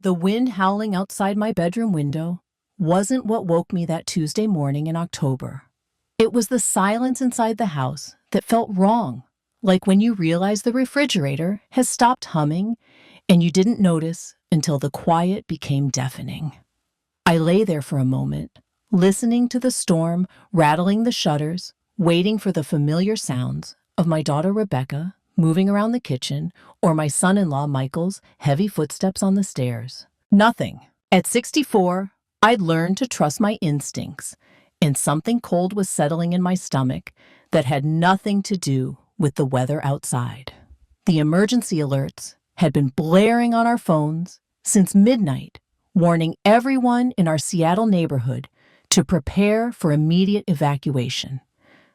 The wind howling outside my bedroom window wasn't what woke me that Tuesday morning in October. It was the silence inside the house that felt wrong, like when you realize the refrigerator has stopped humming and you didn't notice until the quiet became deafening. I lay there for a moment, listening to the storm rattling the shutters, waiting for the familiar sounds of my daughter Rebecca moving around the kitchen or my son-in-law Michael's heavy footsteps on the stairs. Nothing. At 64, I'd learned to trust my instincts, and something cold was settling in my stomach that had nothing to do with the weather outside. The emergency alerts had been blaring on our phones since midnight, warning everyone in our Seattle neighborhood to prepare for immediate evacuation.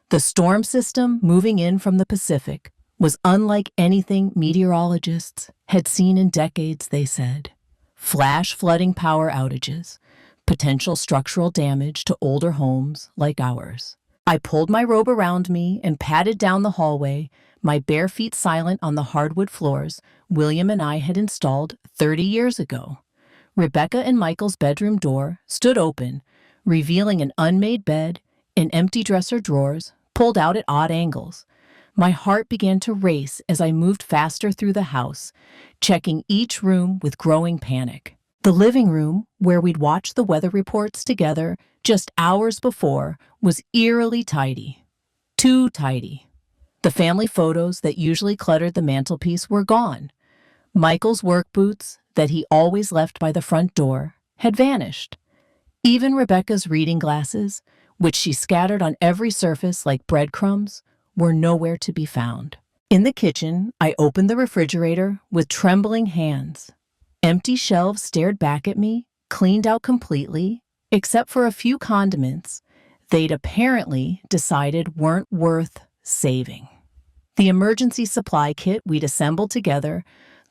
The storm system moving in from the Pacific was unlike anything meteorologists had seen in decades, they said. Flash flooding power outages, potential structural damage to older homes like ours. I pulled my robe around me and padded down the hallway, my bare feet silent on the hardwood floors William and I had installed 30 years ago. Rebecca and Michael's bedroom door stood open, revealing an unmade bed and empty dresser drawers pulled out at odd angles. My heart began to race as I moved faster through the house, checking each room with growing panic. The living room, where we'd watched the weather reports together just hours before, was eerily tidy. Too tidy. The family photos that usually cluttered the mantelpiece were gone. Michael's work boots, that he always left by the front door, had vanished. Even Rebecca's reading glasses, which she scattered on every surface like breadcrumbs, were nowhere to be found. In the kitchen, I opened the refrigerator with trembling hands. Empty shelves stared back at me, cleaned out completely, except for a few condiments they'd apparently decided weren't worth saving. The emergency supply kit we'd assembled together,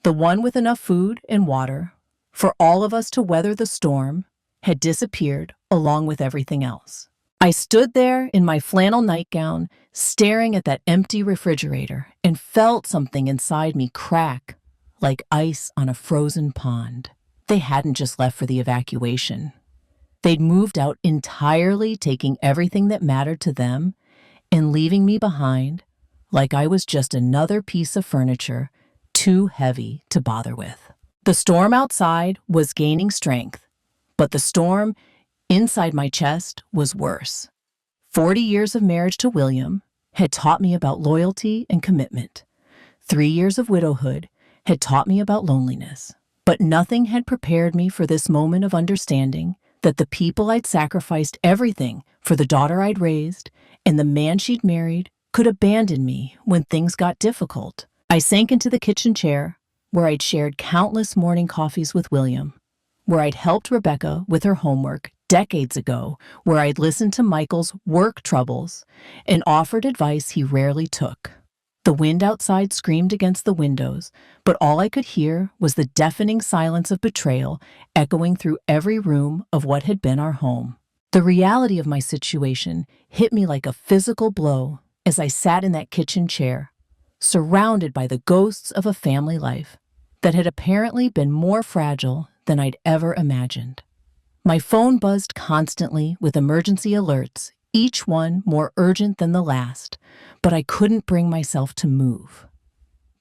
the one with enough food and water for all of us to weather the storm, had disappeared along with everything else. I stood there in my flannel nightgown, staring at that empty refrigerator, and felt something inside me crack like ice on a frozen pond. They hadn't just left for the evacuation. They'd moved out entirely, taking everything that mattered to them and leaving me behind like I was just another piece of furniture too heavy to bother with. The storm outside was gaining strength, but the storm inside my chest was worse. 40 years of marriage to William had taught me about loyalty and commitment. 3 years of widowhood had taught me about loneliness. But nothing had prepared me for this moment of understanding that the people I'd sacrificed everything for, the daughter I'd raised, and the man she'd married, could abandon me when things got difficult. I sank into the kitchen chair, where I'd shared countless morning coffees with William, where I'd helped Rebecca with her homework decades ago, where I'd listened to Michael's work troubles and offered advice he rarely took. The wind outside screamed against the windows, but all I could hear was the deafening silence of betrayal echoing through every room of what had been our home. The reality of my situation hit me like a physical blow as I sat in that kitchen chair, surrounded by the ghosts of a family life that had apparently been more fragile than I'd ever imagined. My phone buzzed constantly with emergency alerts, each one more urgent than the last, but I couldn't bring myself to move.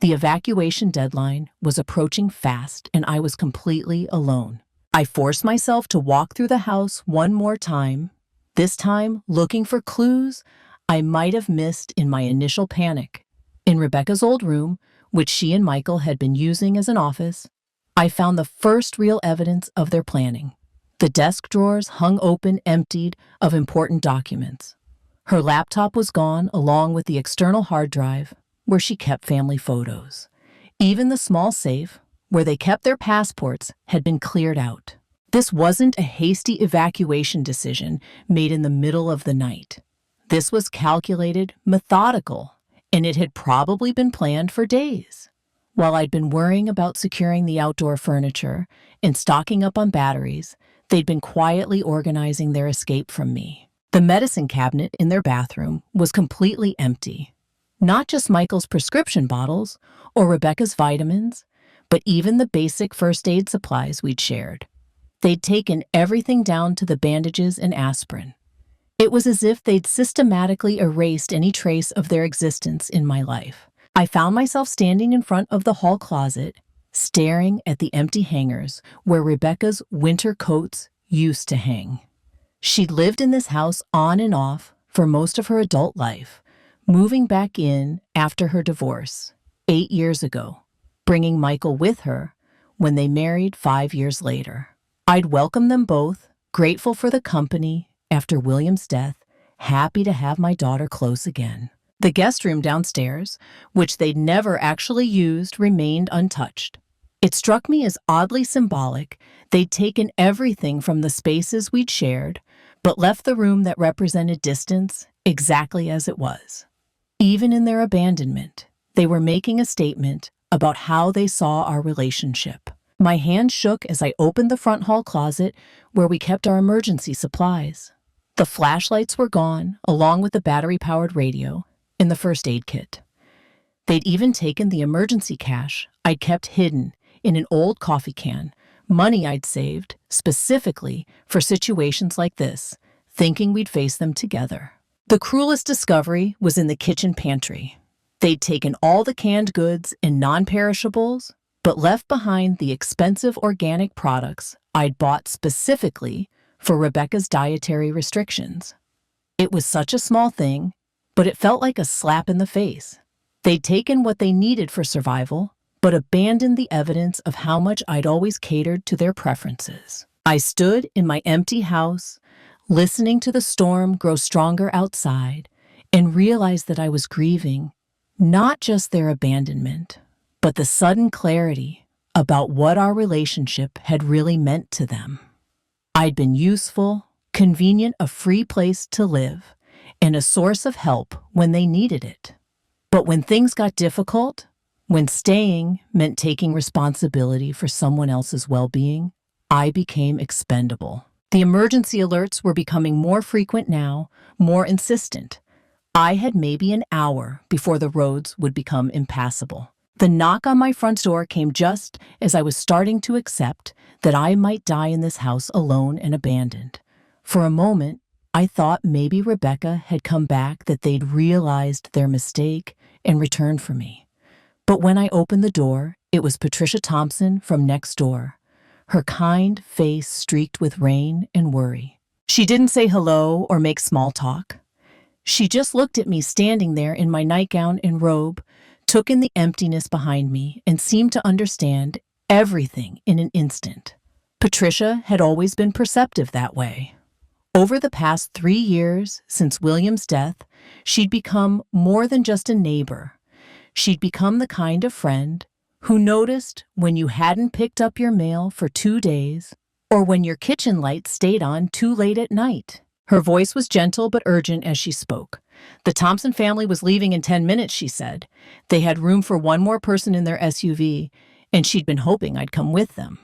The evacuation deadline was approaching fast, and I was completely alone. I forced myself to walk through the house one more time, this time looking for clues I might have missed in my initial panic. In Rebecca's old room, which she and Michael had been using as an office, I found the first real evidence of their planning. The desk drawers hung open, emptied of important documents. Her laptop was gone, along with the external hard drive where she kept family photos. Even the small safe where they kept their passports had been cleared out. This wasn't a hasty evacuation decision made in the middle of the night. This was calculated, methodical, and it had probably been planned for days. While I'd been worrying about securing the outdoor furniture and stocking up on batteries, they'd been quietly organizing their escape from me. The medicine cabinet in their bathroom was completely empty. Not just Michael's prescription bottles or Rebecca's vitamins, but even the basic first aid supplies we'd shared. They'd taken everything down to the bandages and aspirin. It was as if they'd systematically erased any trace of their existence in my life. I found myself standing in front of the hall closet, staring at the empty hangers where Rebecca's winter coats used to hang. She'd lived in this house on and off for most of her adult life, moving back in after her divorce 8 years ago, bringing Michael with her when they married 5 years later. I'd welcome them both, grateful for the company after William's death, happy to have my daughter close again. The guest room downstairs, which they'd never actually used, remained untouched. It struck me as oddly symbolic. They'd taken everything from the spaces we'd shared, but left the room that represented distance exactly as it was. Even in their abandonment, they were making a statement about how they saw our relationship. My hand shook as I opened the front hall closet where we kept our emergency supplies. The flashlights were gone, along with the battery-powered radio and the first aid kit. They'd even taken the emergency cash I'd kept hidden in an old coffee can, money I'd saved specifically for situations like this, thinking we'd face them together. The cruelest discovery was in the kitchen pantry. They'd taken all the canned goods and non-perishables, but left behind the expensive organic products I'd bought specifically for Rebecca's dietary restrictions. It was such a small thing, but it felt like a slap in the face. They'd taken what they needed for survival, but abandoned the evidence of how much I'd always catered to their preferences. I stood in my empty house, listening to the storm grow stronger outside, and realized that I was grieving not just their abandonment, but the sudden clarity about what our relationship had really meant to them. I'd been useful, convenient, a free place to live, and a source of help when they needed it. But when things got difficult, when staying meant taking responsibility for someone else's well-being, I became expendable. The emergency alerts were becoming more frequent now, more insistent. I had maybe an hour before the roads would become impassable. The knock on my front door came just as I was starting to accept that I might die in this house alone and abandoned. For a moment, I thought maybe Rebecca had come back, that they'd realized their mistake and returned for me. But when I opened the door, it was Patricia Thompson from next door, her kind face streaked with rain and worry. She didn't say hello or make small talk. She just looked at me standing there in my nightgown and robe, took in the emptiness behind me, and seemed to understand everything in an instant. Patricia had always been perceptive that way. Over the past 3 years since William's death, she'd become more than just a neighbor. She'd become the kind of friend who noticed when you hadn't picked up your mail for 2 days, or when your kitchen light stayed on too late at night. Her voice was gentle but urgent as she spoke. The Thompson family was leaving in 10 minutes, she said. They had room for one more person in their SUV, and she'd been hoping I'd come with them.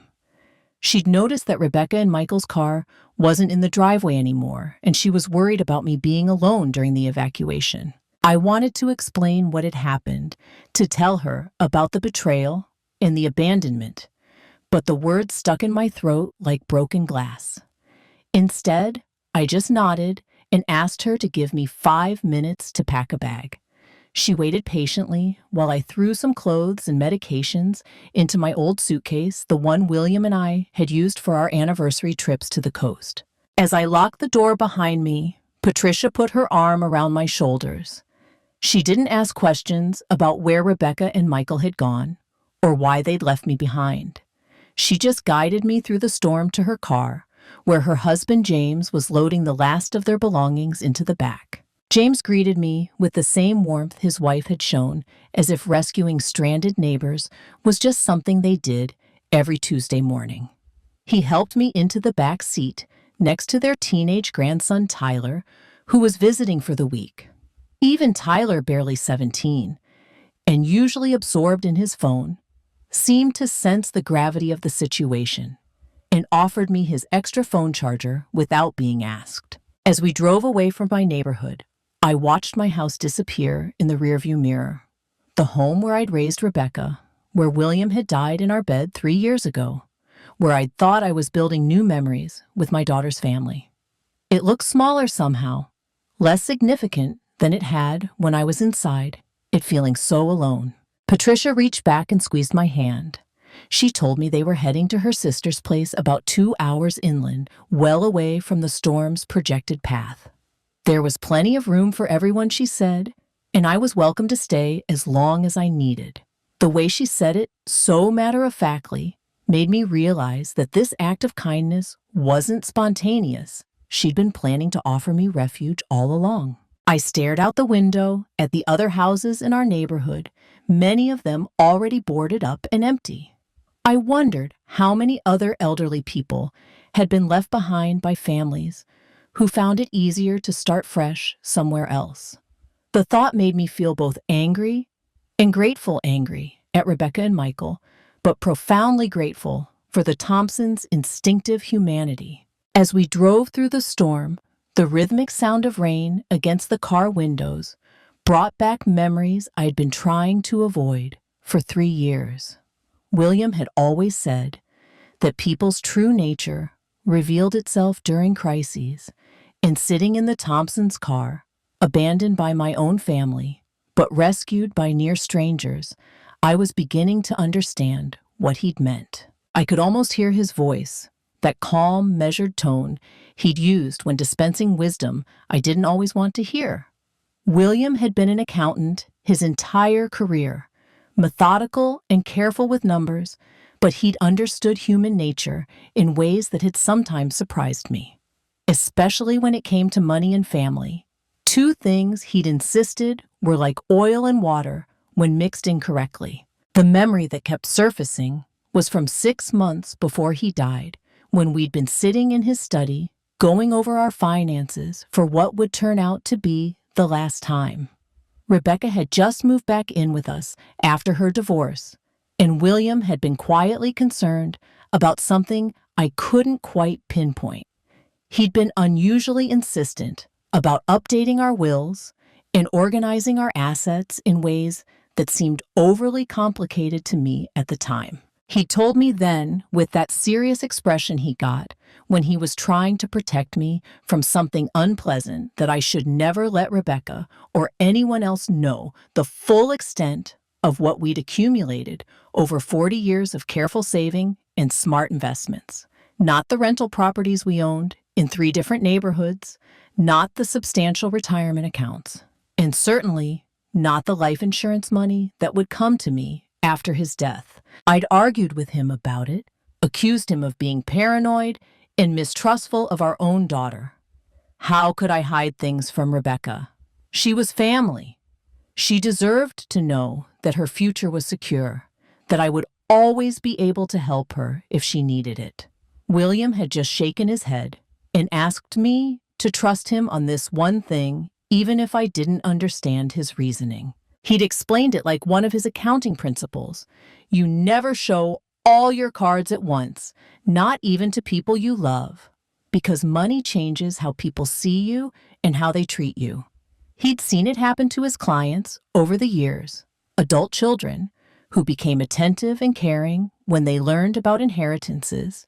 She'd noticed that Rebecca and Michael's car wasn't in the driveway anymore, and she was worried about me being alone during the evacuation. I wanted to explain what had happened, to tell her about the betrayal and the abandonment, but the words stuck in my throat like broken glass. Instead, I just nodded and asked her to give me 5 minutes to pack a bag. She waited patiently while I threw some clothes and medications into my old suitcase, the one William and I had used for our anniversary trips to the coast. As I locked the door behind me, Patricia put her arm around my shoulders. She didn't ask questions about where Rebecca and Michael had gone or why they'd left me behind. She just guided me through the storm to her car, where her husband James was loading the last of their belongings into the back. James greeted me with the same warmth his wife had shown, as if rescuing stranded neighbors was just something they did every Tuesday morning. He helped me into the back seat next to their teenage grandson Tyler, who was visiting for the week. Even Tyler, barely 17, and usually absorbed in his phone, seemed to sense the gravity of the situation and offered me his extra phone charger without being asked. As we drove away from my neighborhood, I watched my house disappear in the rearview mirror. The home where I'd raised Rebecca, where William had died in our bed 3 years ago, where I'd thought I was building new memories with my daughter's family. It looked smaller somehow, less significant than it had when I was inside, it feeling so alone. Patricia reached back and squeezed my hand. She told me they were heading to her sister's place about 2 hours inland, well away from the storm's projected path. There was plenty of room for everyone, she said, and I was welcome to stay as long as I needed. The way she said it, so matter-of-factly, made me realize that this act of kindness wasn't spontaneous. She'd been planning to offer me refuge all along. I stared out the window at the other houses in our neighborhood, many of them already boarded up and empty. I wondered how many other elderly people had been left behind by families who found it easier to start fresh somewhere else. The thought made me feel both angry and grateful. Angry at Rebecca and Michael, but profoundly grateful for the Thompsons' instinctive humanity. As we drove through the storm, the rhythmic sound of rain against the car windows brought back memories I'd been trying to avoid for 3 years. William had always said that people's true nature revealed itself during crises, and sitting in the Thompsons' car, abandoned by my own family, but rescued by near strangers, I was beginning to understand what he'd meant. I could almost hear his voice, that calm, measured tone he'd used when dispensing wisdom I didn't always want to hear. William had been an accountant his entire career, methodical and careful with numbers, but he'd understood human nature in ways that had sometimes surprised me, especially when it came to money and family. 2 things he'd insisted were like oil and water when mixed incorrectly. The memory that kept surfacing was from 6 months before he died, when we'd been sitting in his study, going over our finances for what would turn out to be the last time. Rebecca had just moved back in with us after her divorce, and William had been quietly concerned about something I couldn't quite pinpoint. He'd been unusually insistent about updating our wills and organizing our assets in ways that seemed overly complicated to me at the time. He told me then, with that serious expression he got when he was trying to protect me from something unpleasant, that I should never let Rebecca or anyone else know the full extent of what we'd accumulated over 40 years of careful saving and smart investments. Not the rental properties we owned in 3 different neighborhoods, not the substantial retirement accounts, and certainly not the life insurance money that would come to me after his death. I'd argued with him about it, accused him of being paranoid and mistrustful of our own daughter. How could I hide things from Rebecca? She was family. She deserved to know that her future was secure, that I would always be able to help her if she needed it. William had just shaken his head and asked me to trust him on this one thing, even if I didn't understand his reasoning. He'd explained it like one of his accounting principles. You never show all your cards at once, not even to people you love, because money changes how people see you and how they treat you. He'd seen it happen to his clients over the years, adult children who became attentive and caring when they learned about inheritances,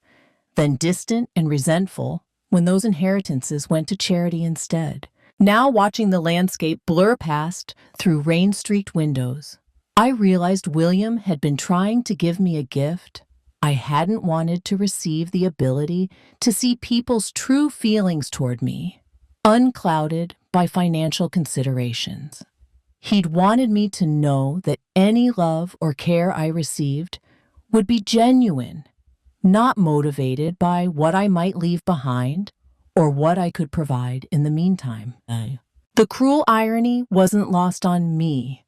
then distant and resentful when those inheritances went to charity instead. Now, watching the landscape blur past through rain-streaked windows, I realized William had been trying to give me a gift I hadn't wanted to receive: the ability to see people's true feelings toward me, unclouded by financial considerations. He'd wanted me to know that any love or care I received would be genuine, not motivated by what I might leave behind or what I could provide in the meantime. The cruel irony wasn't lost on me.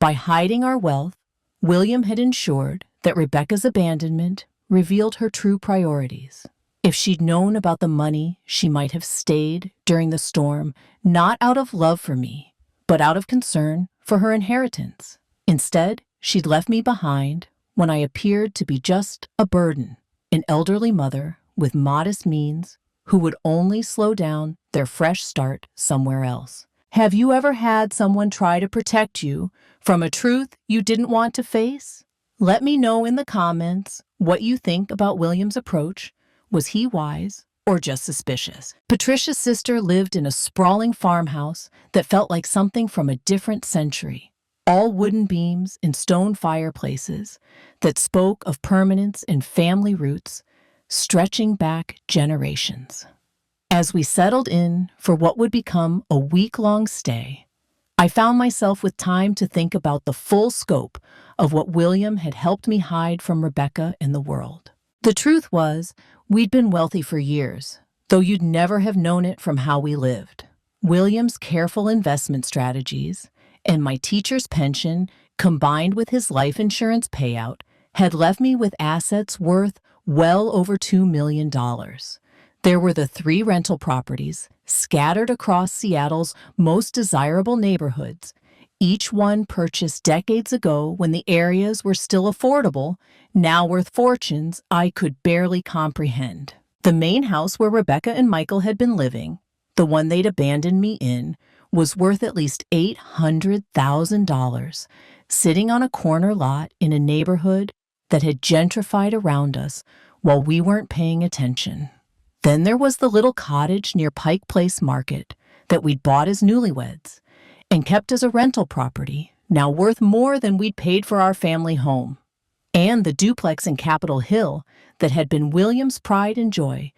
By hiding our wealth, William had ensured that Rebecca's abandonment revealed her true priorities. If she'd known about the money, she might have stayed during the storm, not out of love for me, but out of concern for her inheritance. Instead, she'd left me behind when I appeared to be just a burden, an elderly mother with modest means who would only slow down their fresh start somewhere else. Have you ever had someone try to protect you from a truth you didn't want to face? Let me know in the comments what you think about William's approach. Was he wise or just suspicious? Patricia's sister lived in a sprawling farmhouse that felt like something from a different century. All wooden beams and stone fireplaces that spoke of permanence and family roots stretching back generations. As we settled in for what would become a week-long stay, I found myself with time to think about the full scope of what William had helped me hide from Rebecca and the world. The truth was, we'd been wealthy for years, though you'd never have known it from how we lived. William's careful investment strategies and my teacher's pension, combined with his life insurance payout, had left me with assets worth well over $2 million. There were the 3 rental properties scattered across Seattle's most desirable neighborhoods, each one purchased decades ago when the areas were still affordable, now worth fortunes I could barely comprehend. The main house where Rebecca and Michael had been living, the one they'd abandoned me in, was worth at least $800,000, sitting on a corner lot in a neighborhood that had gentrified around us while we weren't paying attention. Then there was the little cottage near Pike Place Market that we'd bought as newlyweds and kept as a rental property, now worth more than we'd paid for our family home. And the duplex in Capitol Hill that had been William's pride and joy,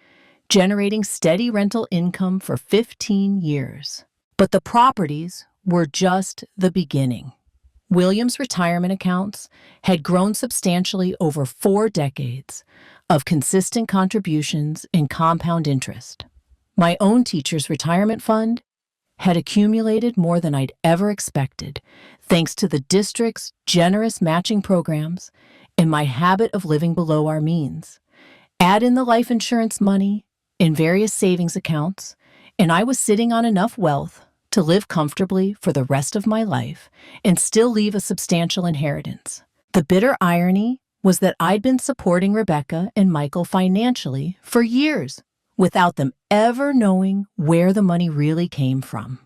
generating steady rental income for 15 years. But the properties were just the beginning. William's retirement accounts had grown substantially over 4 decades of consistent contributions and compound interest. My own teacher's retirement fund had accumulated more than I'd ever expected, thanks to the district's generous matching programs and my habit of living below our means. Add in the life insurance money and various savings accounts, and I was sitting on enough wealth to live comfortably for the rest of my life and still leave a substantial inheritance. The bitter irony was that I'd been supporting Rebecca and Michael financially for years, without them ever knowing where the money really came from.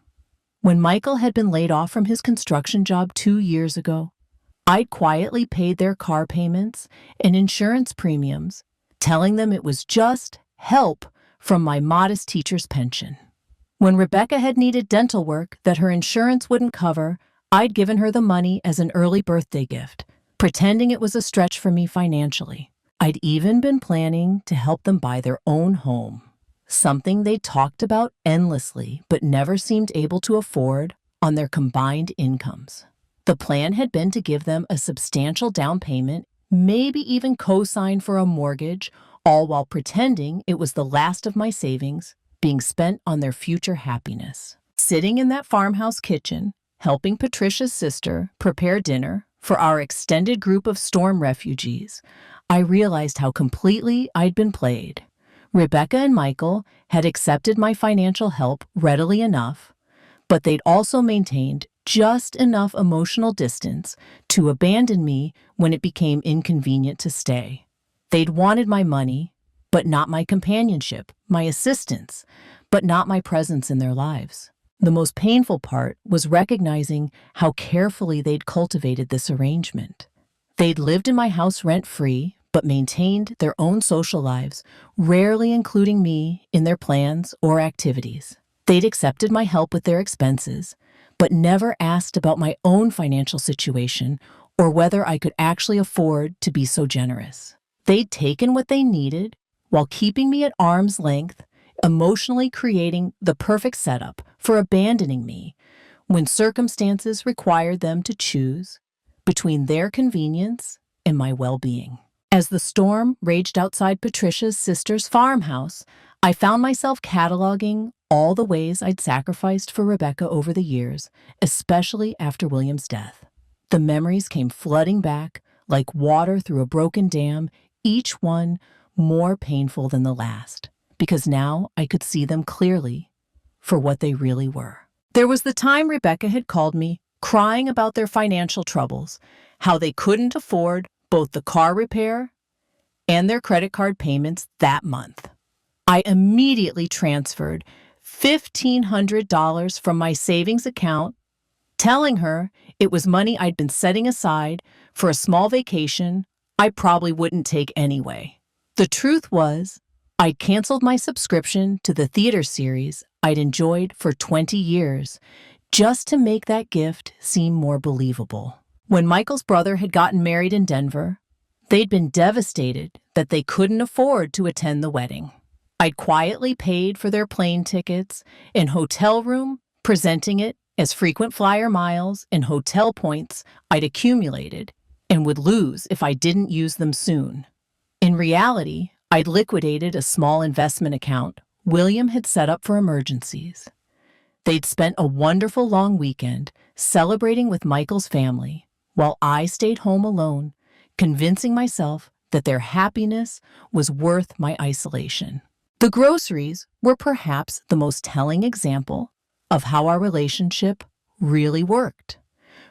When Michael had been laid off from his construction job 2 years ago, I'd quietly paid their car payments and insurance premiums, telling them it was just help from my modest teacher's pension. When Rebecca had needed dental work that her insurance wouldn't cover, I'd given her the money as an early birthday gift, pretending it was a stretch for me financially. I'd even been planning to help them buy their own home, something they talked about endlessly but never seemed able to afford on their combined incomes. The plan had been to give them a substantial down payment, maybe even co-sign for a mortgage, all while pretending it was the last of my savings being spent on their future happiness. Sitting in that farmhouse kitchen, helping Patricia's sister prepare dinner for our extended group of storm refugees, I realized how completely I'd been played. Rebecca and Michael had accepted my financial help readily enough, but they'd also maintained just enough emotional distance to abandon me when it became inconvenient to stay. They'd wanted my money, but not my companionship, my assistance, but not my presence in their lives. The most painful part was recognizing how carefully they'd cultivated this arrangement. They'd lived in my house rent-free, but maintained their own social lives, rarely including me in their plans or activities. They'd accepted my help with their expenses, but never asked about my own financial situation or whether I could actually afford to be so generous. They'd taken what they needed while keeping me at arm's length, emotionally creating the perfect setup for abandoning me when circumstances required them to choose between their convenience and my well-being. As the storm raged outside Patricia's sister's farmhouse, I found myself cataloging all the ways I'd sacrificed for Rebecca over the years, especially after William's death. The memories came flooding back like water through a broken dam, each one more painful than the last, because now I could see them clearly for what they really were. There was the time Rebecca had called me, crying about their financial troubles, how they couldn't afford both the car repair and their credit card payments that month. I immediately transferred $1,500 from my savings account, telling her it was money I'd been setting aside for a small vacation I probably wouldn't take anyway. The truth was, I'd canceled my subscription to the theater series I'd enjoyed for 20 years just to make that gift seem more believable. When Michael's brother had gotten married in Denver, they'd been devastated that they couldn't afford to attend the wedding. I'd quietly paid for their plane tickets and hotel room, presenting it as frequent flyer miles and hotel points I'd accumulated and would lose if I didn't use them soon. In reality, I'd liquidated a small investment account William had set up for emergencies. They'd spent a wonderful long weekend celebrating with Michael's family, while I stayed home alone, convincing myself that their happiness was worth my isolation. The groceries were perhaps the most telling example of how our relationship really worked.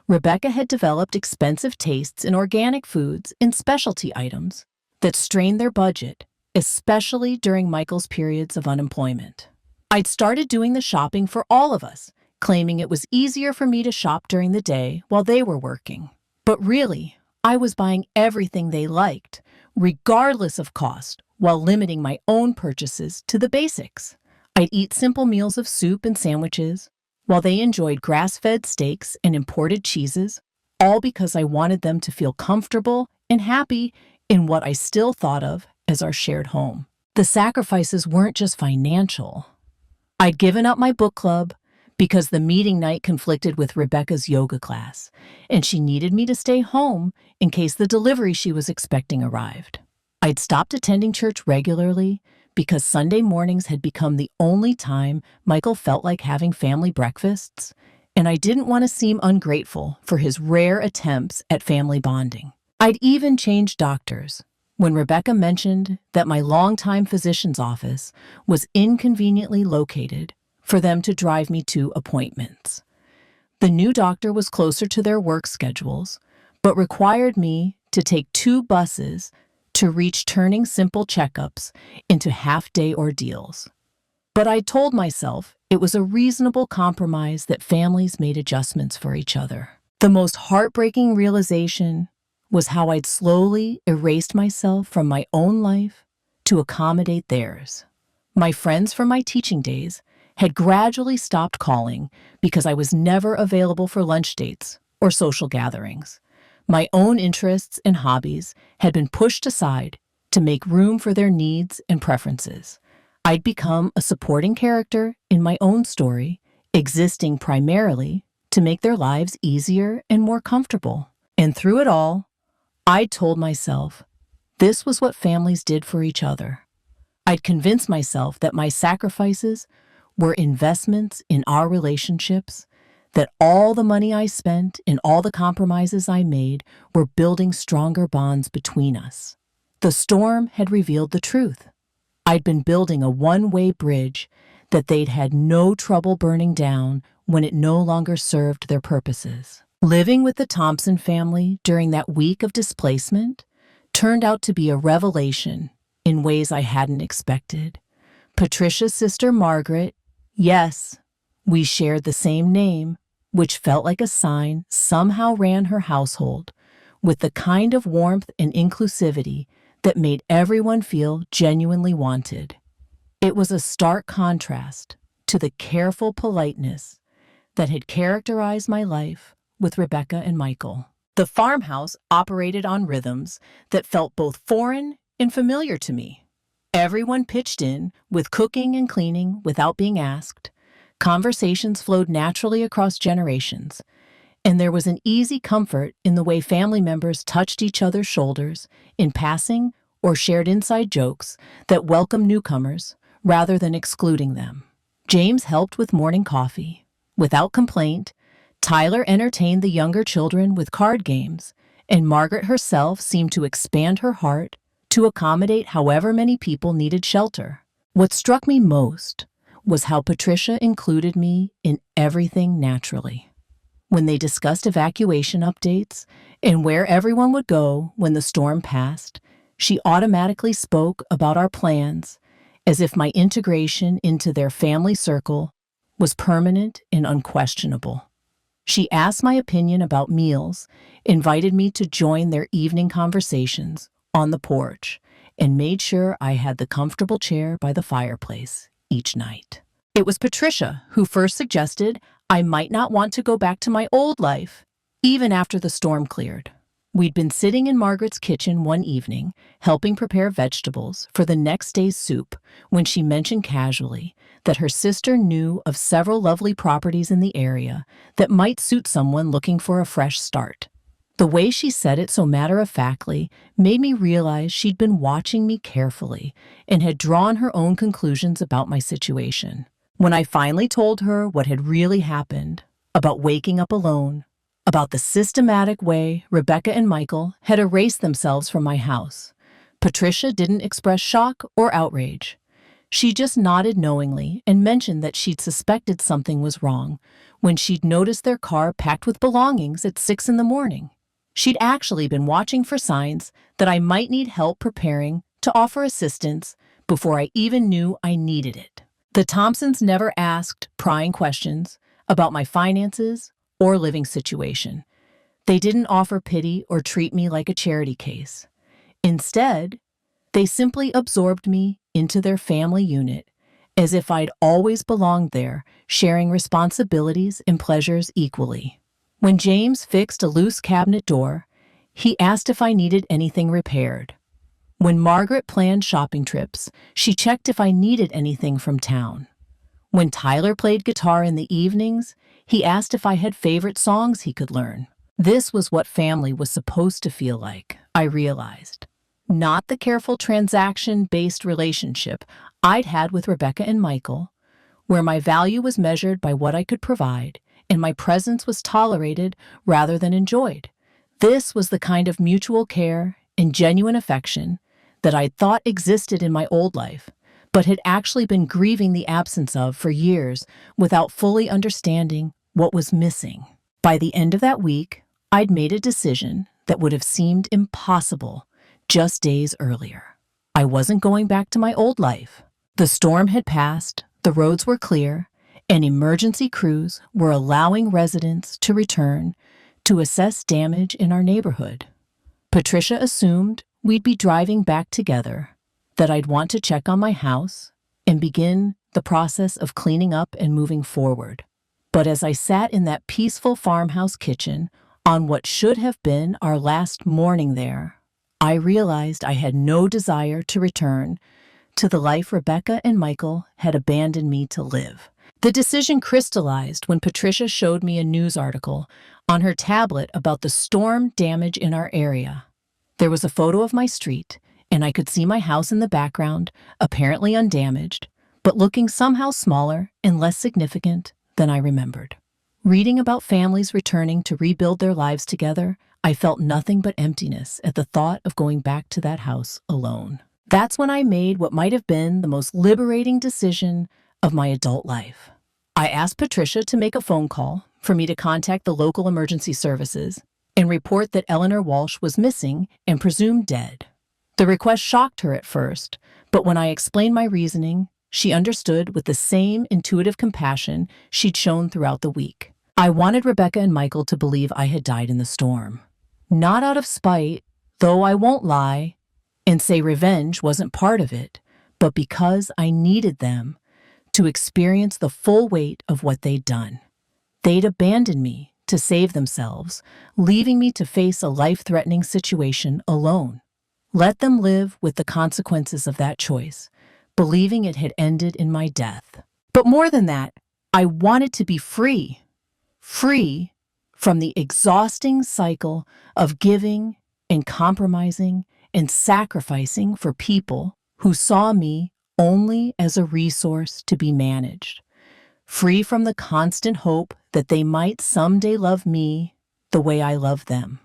Rebecca had developed expensive tastes in organic foods and specialty items that strained their budget, especially during Michael's periods of unemployment. I'd started doing the shopping for all of us, claiming it was easier for me to shop during the day while they were working. But really, I was buying everything they liked, regardless of cost, while limiting my own purchases to the basics. I'd eat simple meals of soup and sandwiches, while they enjoyed grass-fed steaks and imported cheeses, all because I wanted them to feel comfortable and happy in what I still thought of as our shared home. The sacrifices weren't just financial. I'd given up my book club because the meeting night conflicted with Rebecca's yoga class, and she needed me to stay home in case the delivery she was expecting arrived. I'd stopped attending church regularly because Sunday mornings had become the only time Michael felt like having family breakfasts, and I didn't want to seem ungrateful for his rare attempts at family bonding. I'd even changed doctors when Rebecca mentioned that my longtime physician's office was inconveniently located for them to drive me to appointments. The new doctor was closer to their work schedules, but required me to take 2 buses to reach turning simple checkups into half-day ordeals. But I told myself it was a reasonable compromise that families made adjustments for each other. The most heartbreaking realization was how I'd slowly erased myself from my own life to accommodate theirs. My friends from my teaching days had gradually stopped calling because I was never available for lunch dates or social gatherings. My own interests and hobbies had been pushed aside to make room for their needs and preferences. I'd become a supporting character in my own story, existing primarily to make their lives easier and more comfortable. And through it all, I told myself this was what families did for each other. I'd convinced myself that my sacrifices were investments in our relationships, that all the money I spent and all the compromises I made were building stronger bonds between us. The storm had revealed the truth. I'd been building a one-way bridge that they'd had no trouble burning down when it no longer served their purposes. Living with the Thompson family during that week of displacement turned out to be a revelation in ways I hadn't expected. Patricia's sister Margaret, yes, we shared the same name, which felt like a sign somehow ran her household with the kind of warmth and inclusivity that made everyone feel genuinely wanted. It was a stark contrast to the careful politeness that had characterized my life with Rebecca and Michael. The farmhouse operated on rhythms that felt both foreign and familiar to me. Everyone pitched in with cooking and cleaning without being asked. Conversations flowed naturally across generations, and there was an easy comfort in the way family members touched each other's shoulders in passing or shared inside jokes that welcomed newcomers rather than excluding them. James helped with morning coffee. Without complaint, Tyler entertained the younger children with card games, and Margaret herself seemed to expand her heart to accommodate however many people needed shelter. What struck me most was how Patricia included me in everything naturally. When they discussed evacuation updates and where everyone would go when the storm passed, she automatically spoke about our plans as if my integration into their family circle was permanent and unquestionable. She asked my opinion about meals, invited me to join their evening conversations on the porch, and made sure I had the comfortable chair by the fireplace each night. It was Patricia who first suggested I might not want to go back to my old life, even after the storm cleared. We'd been sitting in Margaret's kitchen one evening, helping prepare vegetables for the next day's soup, when she mentioned casually that her sister knew of several lovely properties in the area that might suit someone looking for a fresh start. The way she said it so matter-of-factly made me realize she'd been watching me carefully and had drawn her own conclusions about my situation. When I finally told her what had really happened, about waking up alone, about the systematic way Rebecca and Michael had erased themselves from my house, Patricia didn't express shock or outrage. She just nodded knowingly and mentioned that she'd suspected something was wrong when she'd noticed their car packed with belongings at 6 a.m. She'd actually been watching for signs that I might need help preparing to offer assistance before I even knew I needed it. The Thompsons never asked prying questions about my finances or living situation. They didn't offer pity or treat me like a charity case. Instead, they simply absorbed me into their family unit as if I'd always belonged there, sharing responsibilities and pleasures equally. When James fixed a loose cabinet door, he asked if I needed anything repaired. When Margaret planned shopping trips, she checked if I needed anything from town. When Tyler played guitar in the evenings, he asked if I had favorite songs he could learn. This was what family was supposed to feel like, I realized. Not the careful transaction-based relationship I'd had with Rebecca and Michael, where my value was measured by what I could provide, and my presence was tolerated rather than enjoyed. This was the kind of mutual care and genuine affection that I'd thought existed in my old life, but had actually been grieving the absence of for years without fully understanding what was missing. By the end of that week, I'd made a decision that would have seemed impossible just days earlier. I wasn't going back to my old life. The storm had passed, the roads were clear, and emergency crews were allowing residents to return to assess damage in our neighborhood. Patricia assumed we'd be driving back together, that I'd want to check on my house and begin the process of cleaning up and moving forward. But as I sat in that peaceful farmhouse kitchen on what should have been our last morning there, I realized I had no desire to return to the life Rebecca and Michael had abandoned me to live. The decision crystallized when Patricia showed me a news article on her tablet about the storm damage in our area. There was a photo of my street, and I could see my house in the background, apparently undamaged, but looking somehow smaller and less significant than I remembered. Reading about families returning to rebuild their lives together, I felt nothing but emptiness at the thought of going back to that house alone. That's when I made what might have been the most liberating decision of my adult life. I asked Patricia to make a phone call for me to contact the local emergency services and report that Eleanor Walsh was missing and presumed dead. The request shocked her at first, but when I explained my reasoning, she understood with the same intuitive compassion she'd shown throughout the week. I wanted Rebecca and Michael to believe I had died in the storm. Not out of spite, though I won't lie and say revenge wasn't part of it, but because I needed them to experience the full weight of what they'd done. They'd abandoned me to save themselves, leaving me to face a life-threatening situation alone. Let them live with the consequences of that choice, believing it had ended in my death. But more than that, I wanted to be free. Free from the exhausting cycle of giving and compromising and sacrificing for people who saw me only as a resource to be managed. Free from the constant hope that they might someday love me the way I love them.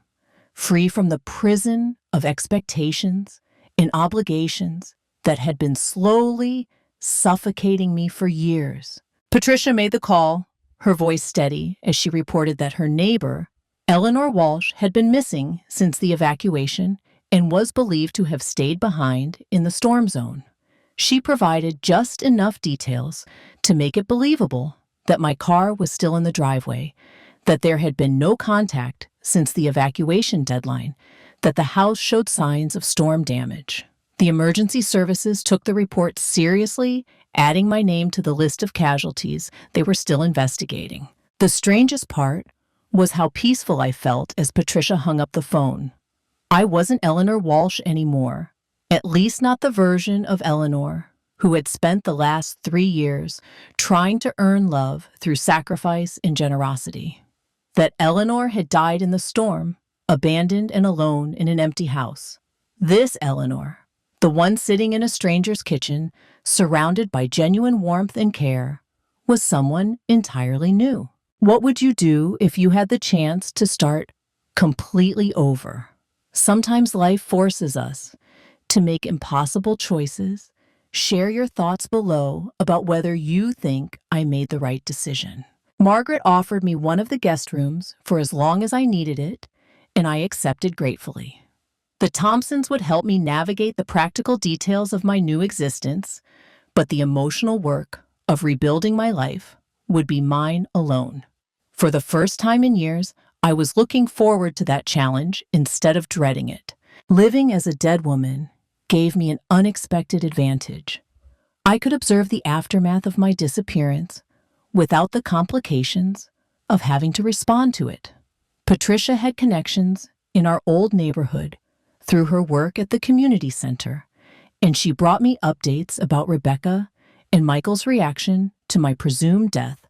Free from the prison of expectations and obligations that had been slowly suffocating me for years. Patricia made the call, her voice steady as she reported that her neighbor, Eleanor Walsh, had been missing since the evacuation and was believed to have stayed behind in the storm zone. She provided just enough details to make it believable that my car was still in the driveway, that there had been no contact since the evacuation deadline, that the house showed signs of storm damage. The emergency services took the report seriously, adding my name to the list of casualties they were still investigating. The strangest part was how peaceful I felt as Patricia hung up the phone. I wasn't Eleanor Walsh anymore, at least not the version of Eleanor who had spent the last 3 years trying to earn love through sacrifice and generosity. That Eleanor had died in the storm, abandoned and alone in an empty house. This Eleanor, the one sitting in a stranger's kitchen, surrounded by genuine warmth and care, was someone entirely new. What would you do if you had the chance to start completely over? Sometimes life forces us to make impossible choices. Share your thoughts below about whether you think I made the right decision. Margaret offered me one of the guest rooms for as long as I needed it, and I accepted gratefully. The Thompsons would help me navigate the practical details of my new existence, but the emotional work of rebuilding my life would be mine alone. For the first time in years, I was looking forward to that challenge instead of dreading it. Living as a dead woman gave me an unexpected advantage. I could observe the aftermath of my disappearance without the complications of having to respond to it. Patricia had connections in our old neighborhood through her work at the community center, and she brought me updates about Rebecca and Michael's reaction to my presumed death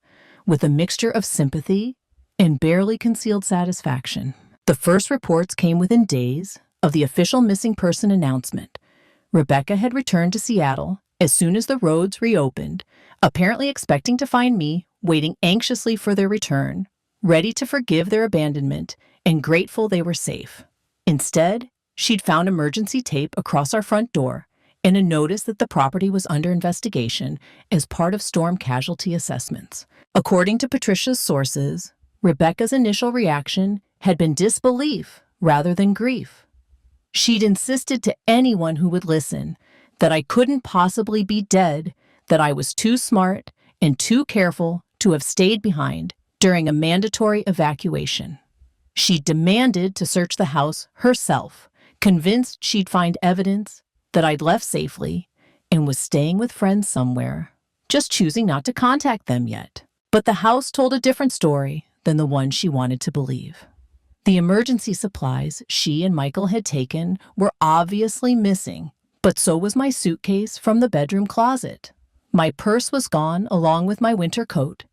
with a mixture of sympathy and barely concealed satisfaction. The first reports came within days of the official missing person announcement. Rebecca had returned to Seattle as soon as the roads reopened, apparently expecting to find me waiting anxiously for their return, ready to forgive their abandonment and grateful they were safe. Instead, she'd found emergency tape across our front door and a notice that the property was under investigation as part of storm casualty assessments. According to Patricia's sources, Rebecca's initial reaction had been disbelief rather than grief. She'd insisted to anyone who would listen that I couldn't possibly be dead, that I was too smart and too careful to have stayed behind during a mandatory evacuation. She demanded to search the house herself, convinced she'd find evidence that I'd left safely and was staying with friends somewhere, just choosing not to contact them yet. But the house told a different story than the one she wanted to believe. The emergency supplies she and Michael had taken were obviously missing, but so was my suitcase from the bedroom closet. My purse was gone along with my winter coat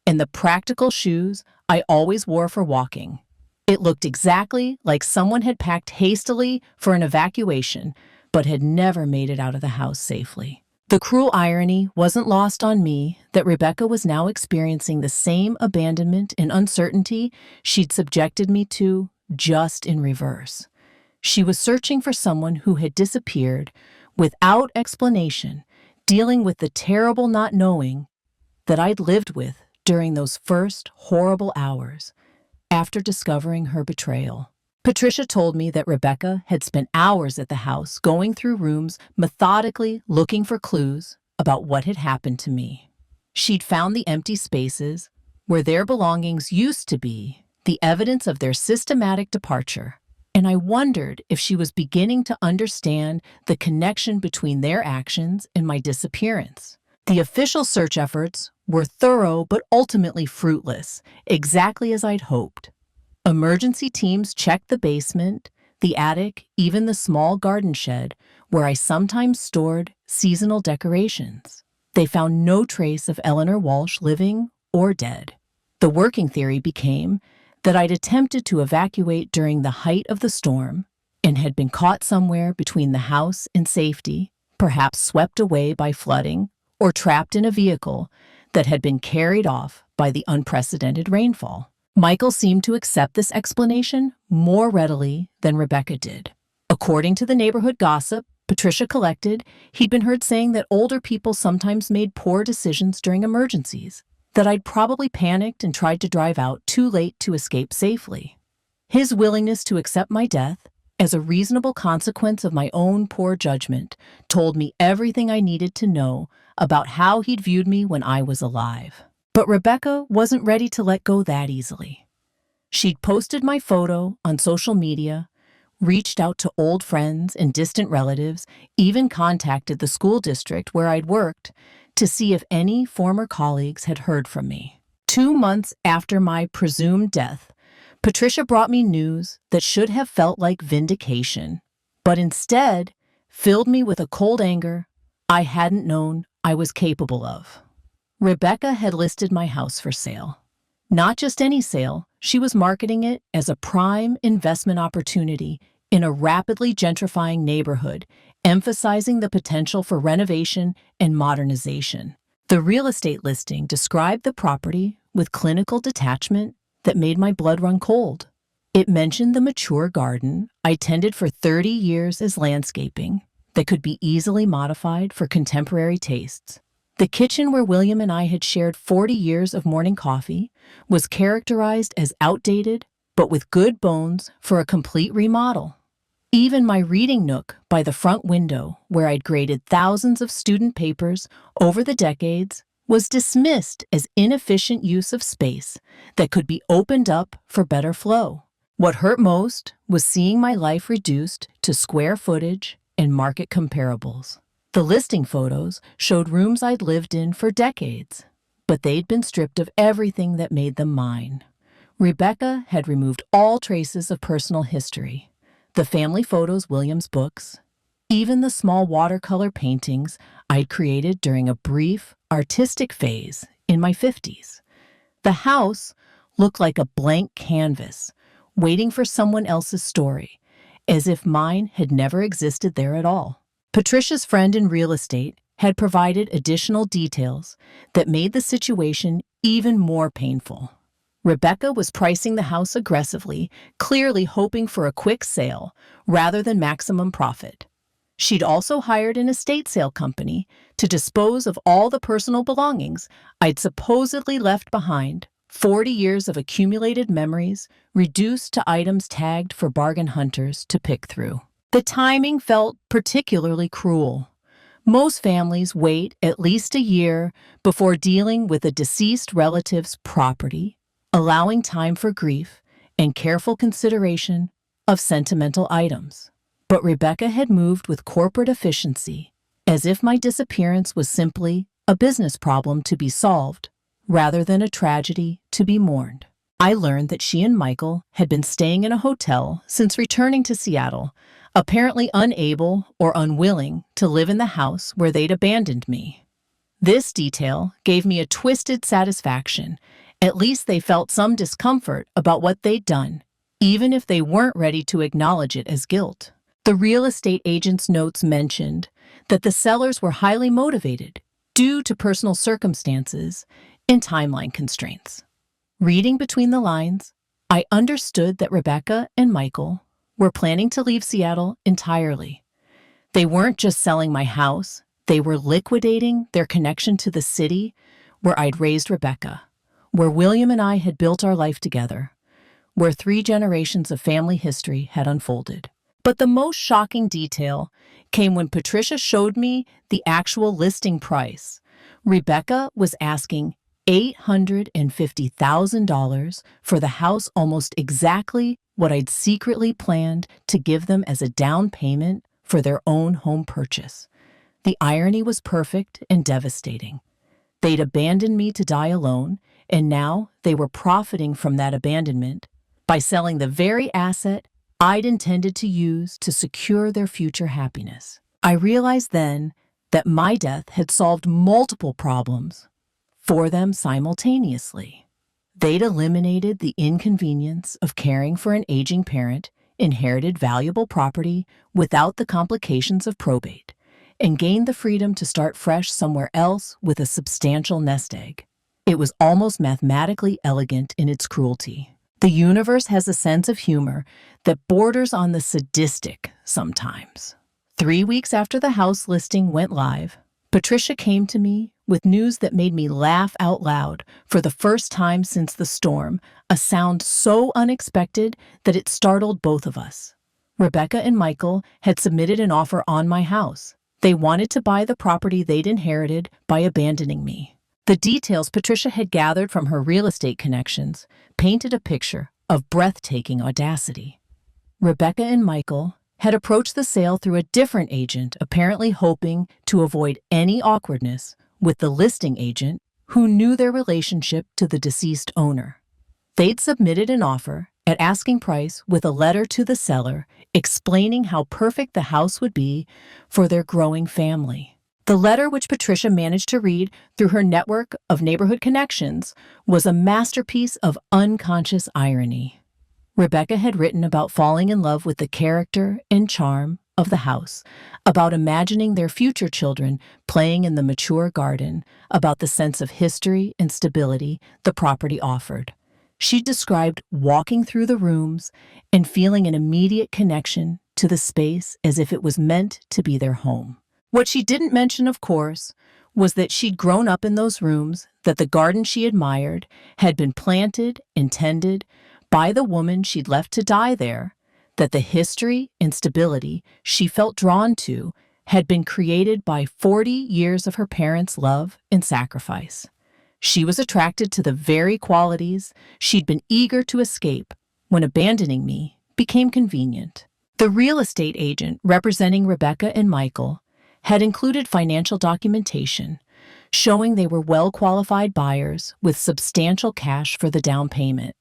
and the practical shoes I always wore for walking. It looked exactly like someone had packed hastily for an evacuation, but had never made it out of the house safely. The cruel irony wasn't lost on me that Rebecca was now experiencing the same abandonment and uncertainty she'd subjected me to, just in reverse. She was searching for someone who had disappeared without explanation, dealing with the terrible not knowing that I'd lived with during those first horrible hours after discovering her betrayal. Patricia told me that Rebecca had spent hours at the house going through rooms, methodically looking for clues about what had happened to me. She'd found the empty spaces where their belongings used to be, the evidence of their systematic departure, and I wondered if she was beginning to understand the connection between their actions and my disappearance. The official search efforts were thorough but ultimately fruitless, exactly as I'd hoped. Emergency teams checked the basement, the attic, even the small garden shed where I sometimes stored seasonal decorations. They found no trace of Eleanor Walsh living or dead. The working theory became that I'd attempted to evacuate during the height of the storm and had been caught somewhere between the house and safety, perhaps swept away by flooding or trapped in a vehicle that had been carried off by the unprecedented rainfall. Michael seemed to accept this explanation more readily than Rebecca did. According to the neighborhood gossip Patricia collected, he'd been heard saying that older people sometimes made poor decisions during emergencies, that I'd probably panicked and tried to drive out too late to escape safely. His willingness to accept my death as a reasonable consequence of my own poor judgment told me everything I needed to know about how he'd viewed me when I was alive. But Rebecca wasn't ready to let go that easily. She'd posted my photo on social media, reached out to old friends and distant relatives, even contacted the school district where I'd worked to see if any former colleagues had heard from me. 2 months after my presumed death, Patricia brought me news that should have felt like vindication, but instead filled me with a cold anger I hadn't known I was capable of. Rebecca had listed my house for sale. Not just any sale, she was marketing it as a prime investment opportunity in a rapidly gentrifying neighborhood, emphasizing the potential for renovation and modernization. The real estate listing described the property with clinical detachment that made my blood run cold. It mentioned the mature garden I tended for 30 years as landscaping that could be easily modified for contemporary tastes. The kitchen where William and I had shared 40 years of morning coffee was characterized as outdated, but with good bones for a complete remodel. Even my reading nook by the front window, where I'd graded thousands of student papers over the decades, was dismissed as inefficient use of space that could be opened up for better flow. What hurt most was seeing my life reduced to square footage and market comparables. The listing photos showed rooms I'd lived in for decades, but they'd been stripped of everything that made them mine. Rebecca had removed all traces of personal history, the family photos, William's books, even the small watercolor paintings I'd created during a brief artistic phase in my 50s. The house looked like a blank canvas, waiting for someone else's story, as if mine had never existed there at all. Patricia's friend in real estate had provided additional details that made the situation even more painful. Rebecca was pricing the house aggressively, clearly hoping for a quick sale rather than maximum profit. She'd also hired an estate sale company to dispose of all the personal belongings I'd supposedly left behind, 40 years of accumulated memories reduced to items tagged for bargain hunters to pick through. The timing felt particularly cruel. Most families wait at least a year before dealing with a deceased relative's property, allowing time for grief and careful consideration of sentimental items. But Rebecca had moved with corporate efficiency, as if my disappearance was simply a business problem to be solved, rather than a tragedy to be mourned. I learned that she and Michael had been staying in a hotel since returning to Seattle, apparently unable or unwilling to live in the house where they'd abandoned me. This detail gave me a twisted satisfaction. At least they felt some discomfort about what they'd done, even if they weren't ready to acknowledge it as guilt. The real estate agent's notes mentioned that the sellers were highly motivated due to personal circumstances and timeline constraints. Reading between the lines, I understood that Rebecca and Michael were planning to leave Seattle entirely. They weren't just selling my house, they were liquidating their connection to the city where I'd raised Rebecca, where William and I had built our life together, where 3 generations of family history had unfolded. But the most shocking detail came when Patricia showed me the actual listing price. Rebecca was asking $850,000 for the house, almost exactly what I'd secretly planned to give them as a down payment for their own home purchase. The irony was perfect and devastating. They'd abandoned me to die alone, and now they were profiting from that abandonment by selling the very asset I'd intended to use to secure their future happiness. I realized then that my death had solved multiple problems for them simultaneously. They'd eliminated the inconvenience of caring for an aging parent, inherited valuable property without the complications of probate, and gained the freedom to start fresh somewhere else with a substantial nest egg. It was almost mathematically elegant in its cruelty. The universe has a sense of humor that borders on the sadistic sometimes. 3 weeks after the house listing went live, Patricia came to me with news that made me laugh out loud for the first time since the storm, a sound so unexpected that it startled both of us. Rebecca and Michael had submitted an offer on my house. They wanted to buy the property they'd inherited by abandoning me. The details Patricia had gathered from her real estate connections painted a picture of breathtaking audacity. Rebecca and Michael had approached the sale through a different agent, apparently hoping to avoid any awkwardness with the listing agent who knew their relationship to the deceased owner. They'd submitted an offer at asking price with a letter to the seller explaining how perfect the house would be for their growing family. The letter, which Patricia managed to read through her network of neighborhood connections, was a masterpiece of unconscious irony. Rebecca had written about falling in love with the character and charm of the house, about imagining their future children playing in the mature garden, about the sense of history and stability the property offered. She described walking through the rooms and feeling an immediate connection to the space as if it was meant to be their home. What she didn't mention, of course, was that she'd grown up in those rooms, that the garden she admired had been planted and tended by the woman she'd left to die there, that the history and stability she felt drawn to had been created by 40 years of her parents' love and sacrifice. She was attracted to the very qualities she'd been eager to escape when abandoning me became convenient. The real estate agent representing Rebecca and Michael had included financial documentation showing they were well-qualified buyers with substantial cash for the down payment.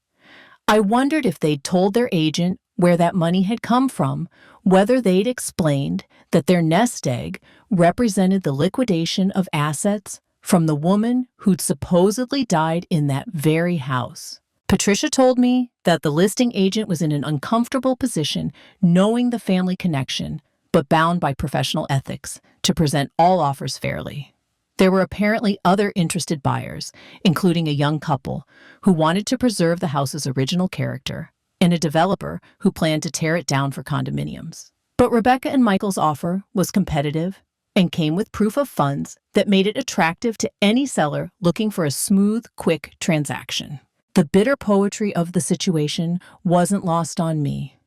I wondered if they'd told their agent where that money had come from, whether they'd explained that their nest egg represented the liquidation of assets from the woman who'd supposedly died in that very house. Patricia told me that the listing agent was in an uncomfortable position, knowing the family connection, but bound by professional ethics to present all offers fairly. There were apparently other interested buyers, including a young couple who wanted to preserve the house's original character, and a developer who planned to tear it down for condominiums. But Rebecca and Michael's offer was competitive and came with proof of funds that made it attractive to any seller looking for a smooth, quick transaction. The bitter poetry of the situation wasn't lost on me.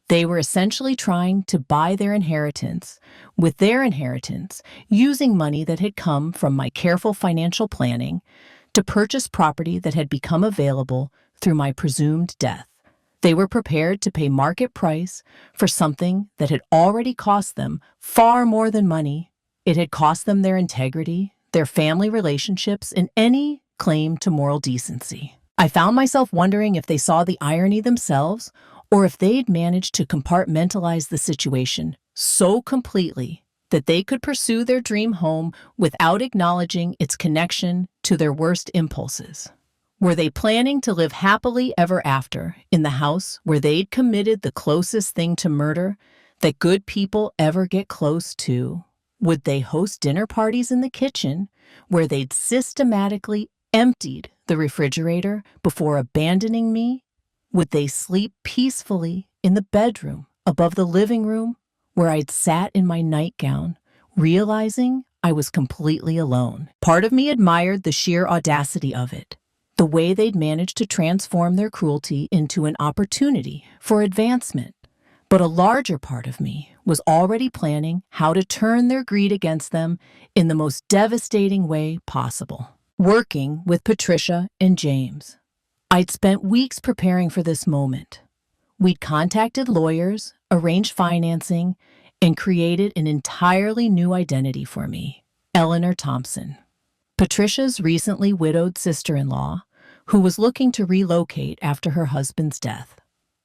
They were essentially trying to buy their inheritance with their inheritance, using money that had come from my careful financial planning to purchase property that had become available through my presumed death. They were prepared to pay market price for something that had already cost them far more than money. It had cost them their integrity, their family relationships, and any claim to moral decency. I found myself wondering if they saw the irony themselves, or if they'd managed to compartmentalize the situation so completely that they could pursue their dream home without acknowledging its connection to their worst impulses. Were they planning to live happily ever after in the house where they'd committed the closest thing to murder that good people ever get close to? Would they host dinner parties in the kitchen where they'd systematically emptied the refrigerator before abandoning me? Would they sleep peacefully in the bedroom above the living room where I'd sat in my nightgown, realizing I was completely alone? Part of me admired the sheer audacity of it, the way they'd managed to transform their cruelty into an opportunity for advancement. But a larger part of me was already planning how to turn their greed against them in the most devastating way possible. Working with Patricia and James, I'd spent weeks preparing for this moment. We'd contacted lawyers, arranged financing, and created an entirely new identity for me, Eleanor Thompson, Patricia's recently widowed sister-in-law, who was looking to relocate after her husband's death.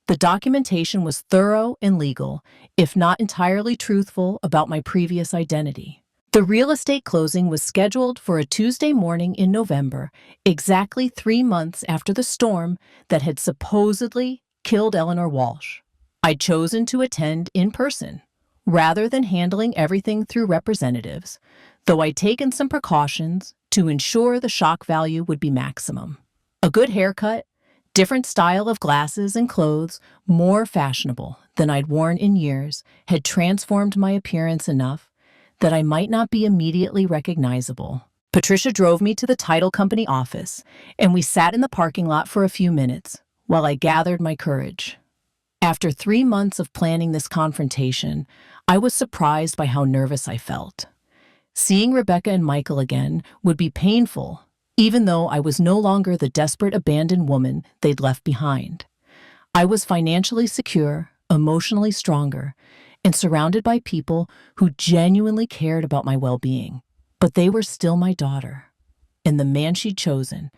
The documentation was thorough and legal, if not entirely truthful about my previous identity. The real estate closing was scheduled for a Tuesday morning in November, exactly 3 months after the storm that had supposedly killed Eleanor Walsh. I'd chosen to attend in person, rather than handling everything through representatives, though I'd taken some precautions to ensure the shock value would be maximum. A good haircut, different style of glasses and clothes, more fashionable than I'd worn in years, had transformed my appearance enough that I might not be immediately recognizable. Patricia drove me to the title company office, and we sat in the parking lot for a few minutes while I gathered my courage. After 3 months of planning this confrontation, I was surprised by how nervous I felt. Seeing Rebecca and Michael again would be painful, even though I was no longer the desperate abandoned woman they'd left behind. I was financially secure, emotionally stronger, and surrounded by people who genuinely cared about my well-being. But they were still my daughter, and the man she'd chosen,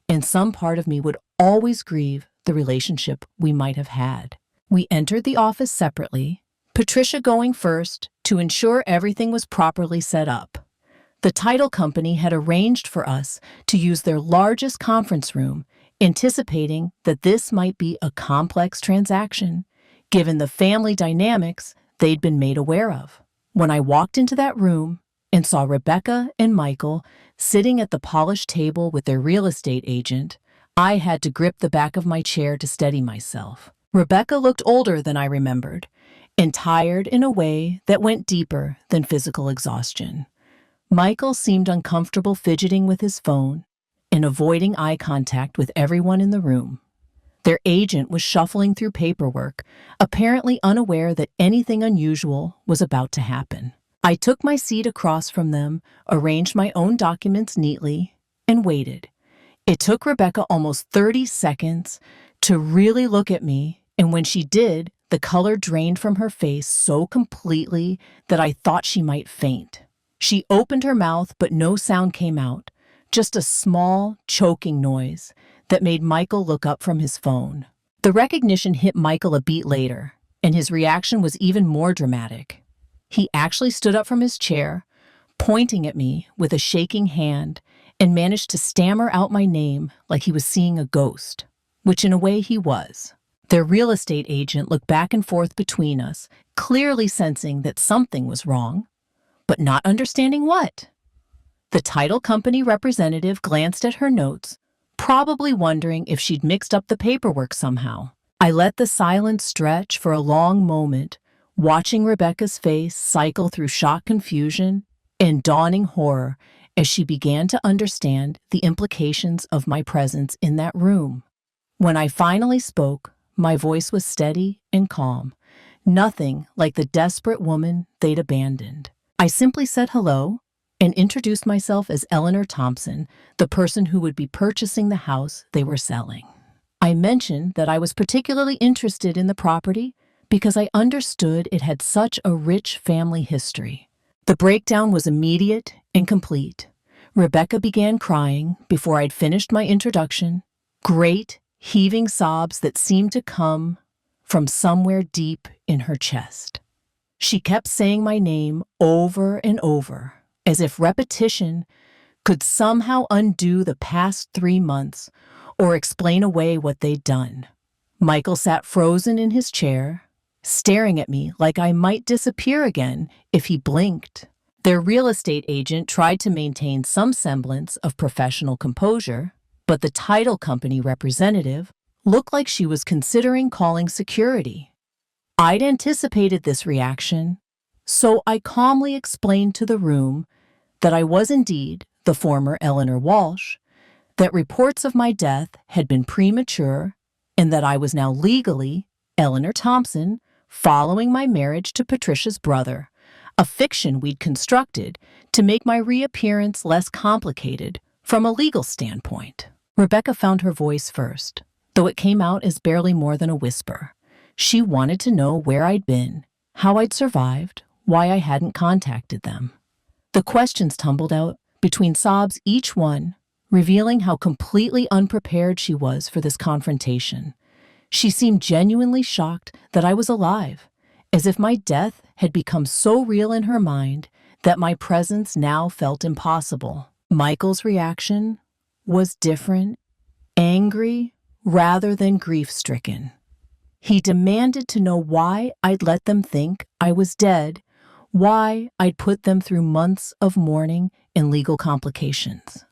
and some part of me would always grieve the relationship we might have had. We entered the office separately, Patricia going first to ensure everything was properly set up. The title company had arranged for us to use their largest conference room, anticipating that this might be a complex transaction, given the family dynamics they'd been made aware of. When I walked into that room and saw Rebecca and Michael sitting at the polished table with their real estate agent, I had to grip the back of my chair to steady myself. Rebecca looked older than I remembered, and tired in a way that went deeper than physical exhaustion. Michael seemed uncomfortable fidgeting with his phone and avoiding eye contact with everyone in the room. Their agent was shuffling through paperwork, apparently unaware that anything unusual was about to happen. I took my seat across from them, arranged my own documents neatly, and waited. It took Rebecca almost 30 seconds to really look at me, and when she did, the color drained from her face so completely that I thought she might faint. She opened her mouth, but no sound came out, just a small, choking noise that made Michael look up from his phone. The recognition hit Michael a beat later, and his reaction was even more dramatic. He actually stood up from his chair, pointing at me with a shaking hand, and managed to stammer out my name like he was seeing a ghost, which in a way he was. Their real estate agent looked back and forth between us, clearly sensing that something was wrong, but not understanding what. The title company representative glanced at her notes, probably wondering if she'd mixed up the paperwork somehow. I let the silence stretch for a long moment, watching Rebecca's face cycle through shocked confusion and dawning horror as she began to understand the implications of my presence in that room. When I finally spoke, my voice was steady and calm, nothing like the desperate woman they'd abandoned. I simply said hello and introduced myself as Eleanor Thompson, the person who would be purchasing the house they were selling. I mentioned that I was particularly interested in the property because I understood it had such a rich family history. The breakdown was immediate and complete. Rebecca began crying before I'd finished my introduction, great, heaving sobs that seemed to come from somewhere deep in her chest. She kept saying my name over and over, as if repetition could somehow undo the past 3 months or explain away what they'd done. Michael sat frozen in his chair, staring at me like I might disappear again if he blinked. Their real estate agent tried to maintain some semblance of professional composure, but the title company representative looked like she was considering calling security. I'd anticipated this reaction, so I calmly explained to the room that I was indeed the former Eleanor Walsh, that reports of my death had been premature, and that I was now legally Eleanor Thompson following my marriage to Patricia's brother, a fiction we'd constructed to make my reappearance less complicated from a legal standpoint. Rebecca found her voice first, though it came out as barely more than a whisper. She wanted to know where I'd been, how I'd survived, why I hadn't contacted them. The questions tumbled out between sobs, each one revealing how completely unprepared she was for this confrontation. She seemed genuinely shocked that I was alive, as if my death had become so real in her mind that my presence now felt impossible. Michael's reaction was different, angry rather than grief-stricken. He demanded to know why I'd let them think I was dead, why I'd put them through months of mourning and legal complications.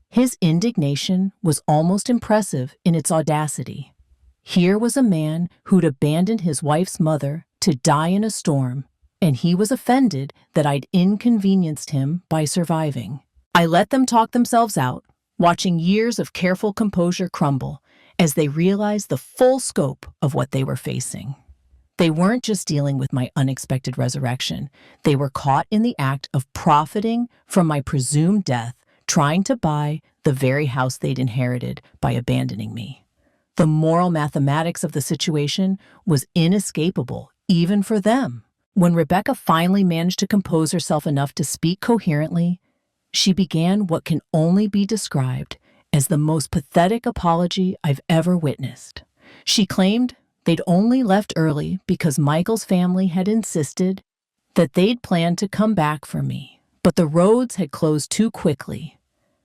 His indignation was almost impressive in its audacity. Here was a man who'd abandoned his wife's mother to die in a storm, and he was offended that I'd inconvenienced him by surviving. I let them talk themselves out, watching years of careful composure crumble as they realized the full scope of what they were facing. They weren't just dealing with my unexpected resurrection. They were caught in the act of profiting from my presumed death, trying to buy the very house they'd inherited by abandoning me. The moral mathematics of the situation was inescapable, even for them. When Rebecca finally managed to compose herself enough to speak coherently, she began what can only be described as the most pathetic apology I've ever witnessed. She claimed they'd only left early because Michael's family had insisted that they'd planned to come back for me, but the roads had closed too quickly,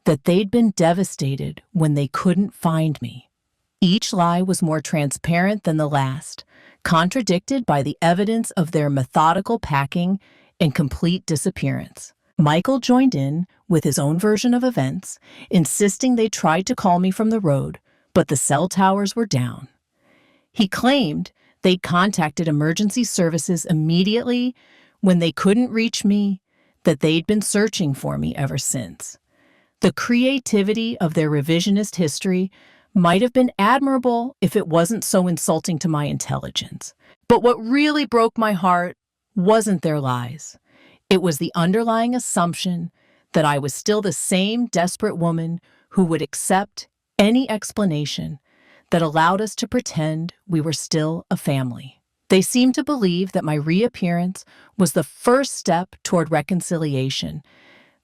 that they'd been devastated when they couldn't find me. Each lie was more transparent than the last, contradicted by the evidence of their methodical packing and complete disappearance. Michael joined in with his own version of events, insisting they tried to call me from the road, but the cell towers were down. He claimed they'd contacted emergency services immediately when they couldn't reach me, that they'd been searching for me ever since. The creativity of their revisionist history might have been admirable if it wasn't so insulting to my intelligence. But what really broke my heart wasn't their lies. It was the underlying assumption that I was still the same desperate woman who would accept any explanation that allowed us to pretend we were still a family. They seemed to believe that my reappearance was the first step toward reconciliation,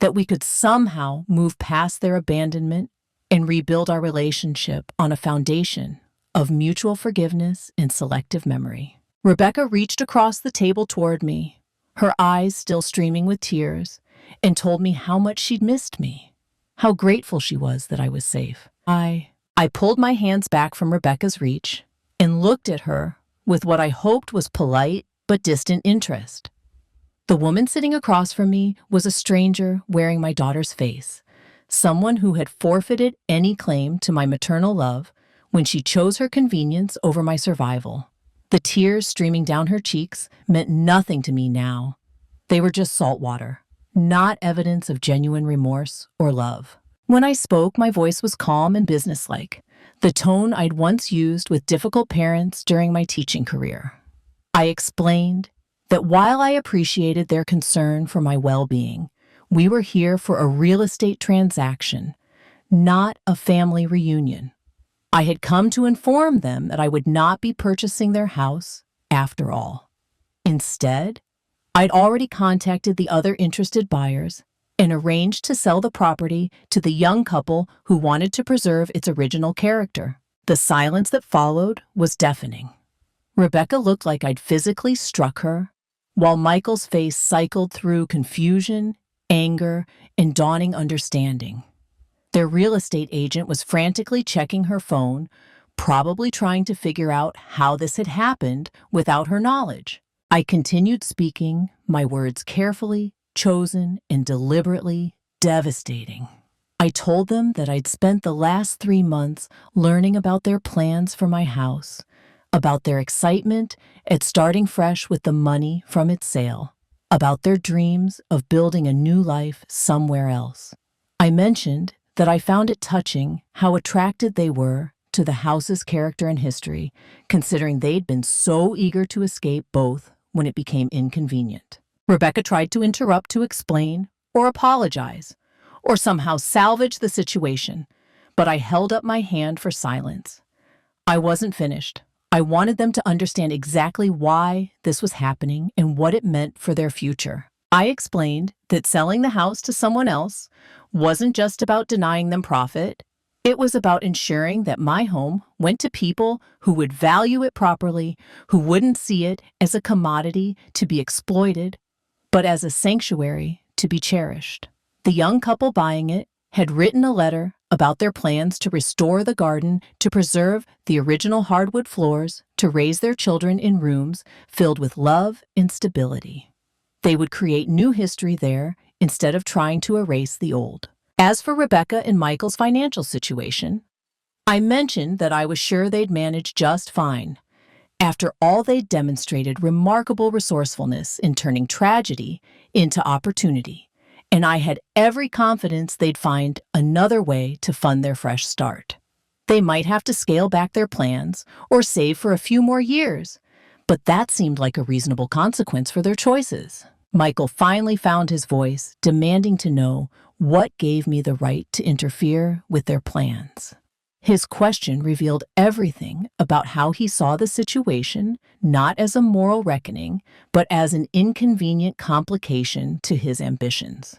that we could somehow move past their abandonment and rebuild our relationship on a foundation of mutual forgiveness and selective memory. Rebecca reached across the table toward me, her eyes still streaming with tears, and told me how much she'd missed me, how grateful she was that I was safe. I pulled my hands back from Rebecca's reach and looked at her with what I hoped was polite but distant interest. The woman sitting across from me was a stranger wearing my daughter's face, someone who had forfeited any claim to my maternal love when she chose her convenience over my survival. The tears streaming down her cheeks meant nothing to me now. They were just salt water, not evidence of genuine remorse or love. When I spoke, my voice was calm and businesslike, the tone I'd once used with difficult parents during my teaching career. I explained that while I appreciated their concern for my well-being, we were here for a real estate transaction, not a family reunion. I had come to inform them that I would not be purchasing their house after all. Instead, I'd already contacted the other interested buyers and arranged to sell the property to the young couple who wanted to preserve its original character. The silence that followed was deafening. Rebecca looked like I'd physically struck her, while Michael's face cycled through confusion, anger, and dawning understanding. Their real estate agent was frantically checking her phone, probably trying to figure out how this had happened without her knowledge. I continued speaking, my words carefully chosen and deliberately devastating. I told them that I'd spent the last 3 months learning about their plans for my house, about their excitement at starting fresh with the money from its sale, about their dreams of building a new life somewhere else. I mentioned that I found it touching how attracted they were to the house's character and history, considering they'd been so eager to escape both when it became inconvenient. Rebecca tried to interrupt to explain or apologize or somehow salvage the situation, but I held up my hand for silence. I wasn't finished. I wanted them to understand exactly why this was happening and what it meant for their future. I explained that selling the house to someone else wasn't just about denying them profit. It was about ensuring that my home went to people who would value it properly, who wouldn't see it as a commodity to be exploited, but as a sanctuary to be cherished. The young couple buying it had written a letter about their plans to restore the garden, to preserve the original hardwood floors, to raise their children in rooms filled with love and stability. They would create new history there instead of trying to erase the old. As for Rebecca and Michael's financial situation, I mentioned that I was sure they'd manage just fine. After all, they'd demonstrated remarkable resourcefulness in turning tragedy into opportunity, and I had every confidence they'd find another way to fund their fresh start. They might have to scale back their plans or save for a few more years, but that seemed like a reasonable consequence for their choices. Michael finally found his voice, demanding to know what gave me the right to interfere with their plans. His question revealed everything about how he saw the situation, not as a moral reckoning, but as an inconvenient complication to his ambitions.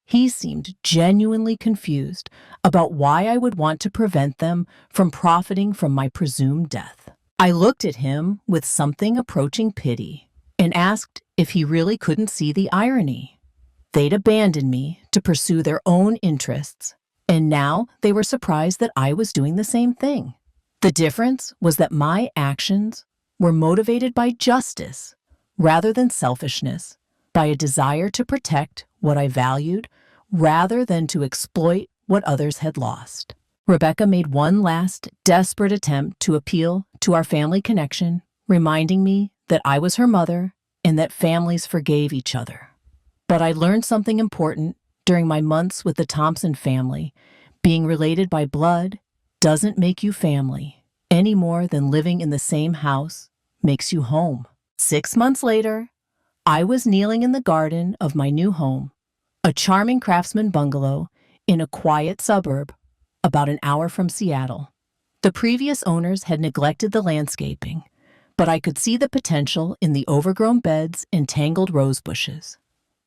He seemed genuinely confused about why I would want to prevent them from profiting from my presumed death. I looked at him with something approaching pity and asked if he really couldn't see the irony. They'd abandoned me to pursue their own interests, and now they were surprised that I was doing the same thing. The difference was that my actions were motivated by justice rather than selfishness, by a desire to protect what I valued rather than to exploit what others had lost. Rebecca made one last desperate attempt to appeal to our family connection, reminding me that I was her mother and that families forgave each other. But I learned something important during my months with the Thompson family. Being related by blood doesn't make you family, any more than living in the same house makes you home. 6 months later, I was kneeling in the garden of my new home, a charming craftsman bungalow in a quiet suburb about an hour from Seattle. The previous owners had neglected the landscaping, but I could see the potential in the overgrown beds and tangled rose bushes.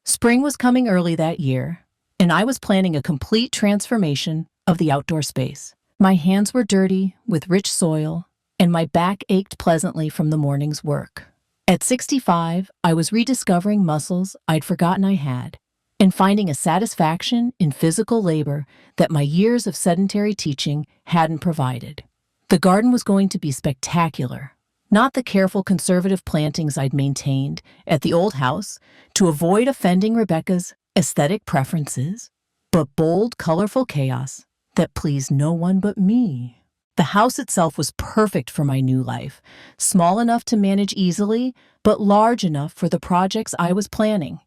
Spring was coming early that year, and I was planning a complete transformation of the outdoor space. My hands were dirty with rich soil, and my back ached pleasantly from the morning's work. At 65, I was rediscovering muscles I'd forgotten I had, and finding a satisfaction in physical labor that my years of sedentary teaching hadn't provided. The garden was going to be spectacular, not the careful conservative plantings I'd maintained at the old house to avoid offending Rebecca's aesthetic preferences, but bold, colorful chaos that pleased no one but me. The house itself was perfect for my new life, small enough to manage easily, but large enough for the projects I was planning.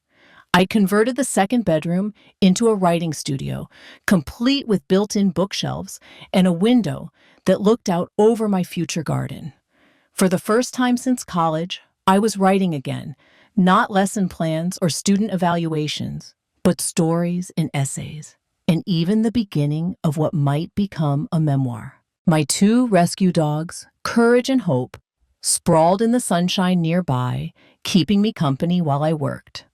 I converted the second bedroom into a writing studio, complete with built-in bookshelves and a window that looked out over my future garden. For the first time since college, I was writing again, not lesson plans or student evaluations, but stories and essays, and even the beginning of what might become a memoir. My 2 rescue dogs, Courage and Hope, sprawled in the sunshine nearby, keeping me company while I worked.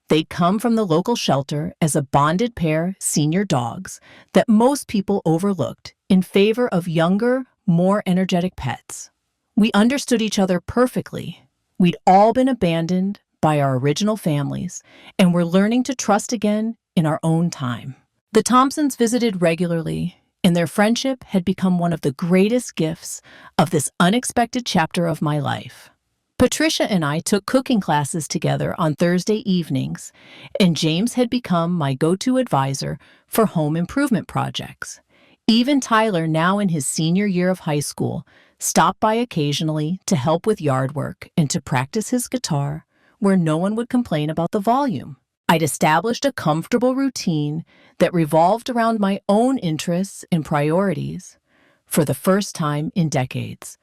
They'd come from the local shelter as a bonded pair senior dogs that most people overlooked in favor of younger, more energetic pets. We understood each other perfectly. We'd all been abandoned by our original families, and were learning to trust again in our own time. The Thompsons visited regularly, and their friendship had become one of the greatest gifts of this unexpected chapter of my life. Patricia and I took cooking classes together on Thursday evenings, and James had become my go-to advisor for home improvement projects. Even Tyler, now in his senior year of high school, stopped by occasionally to help with yard work and to practice his guitar where no one would complain about the volume. I'd established a comfortable routine that revolved around my own interests and priorities for the first time in decades.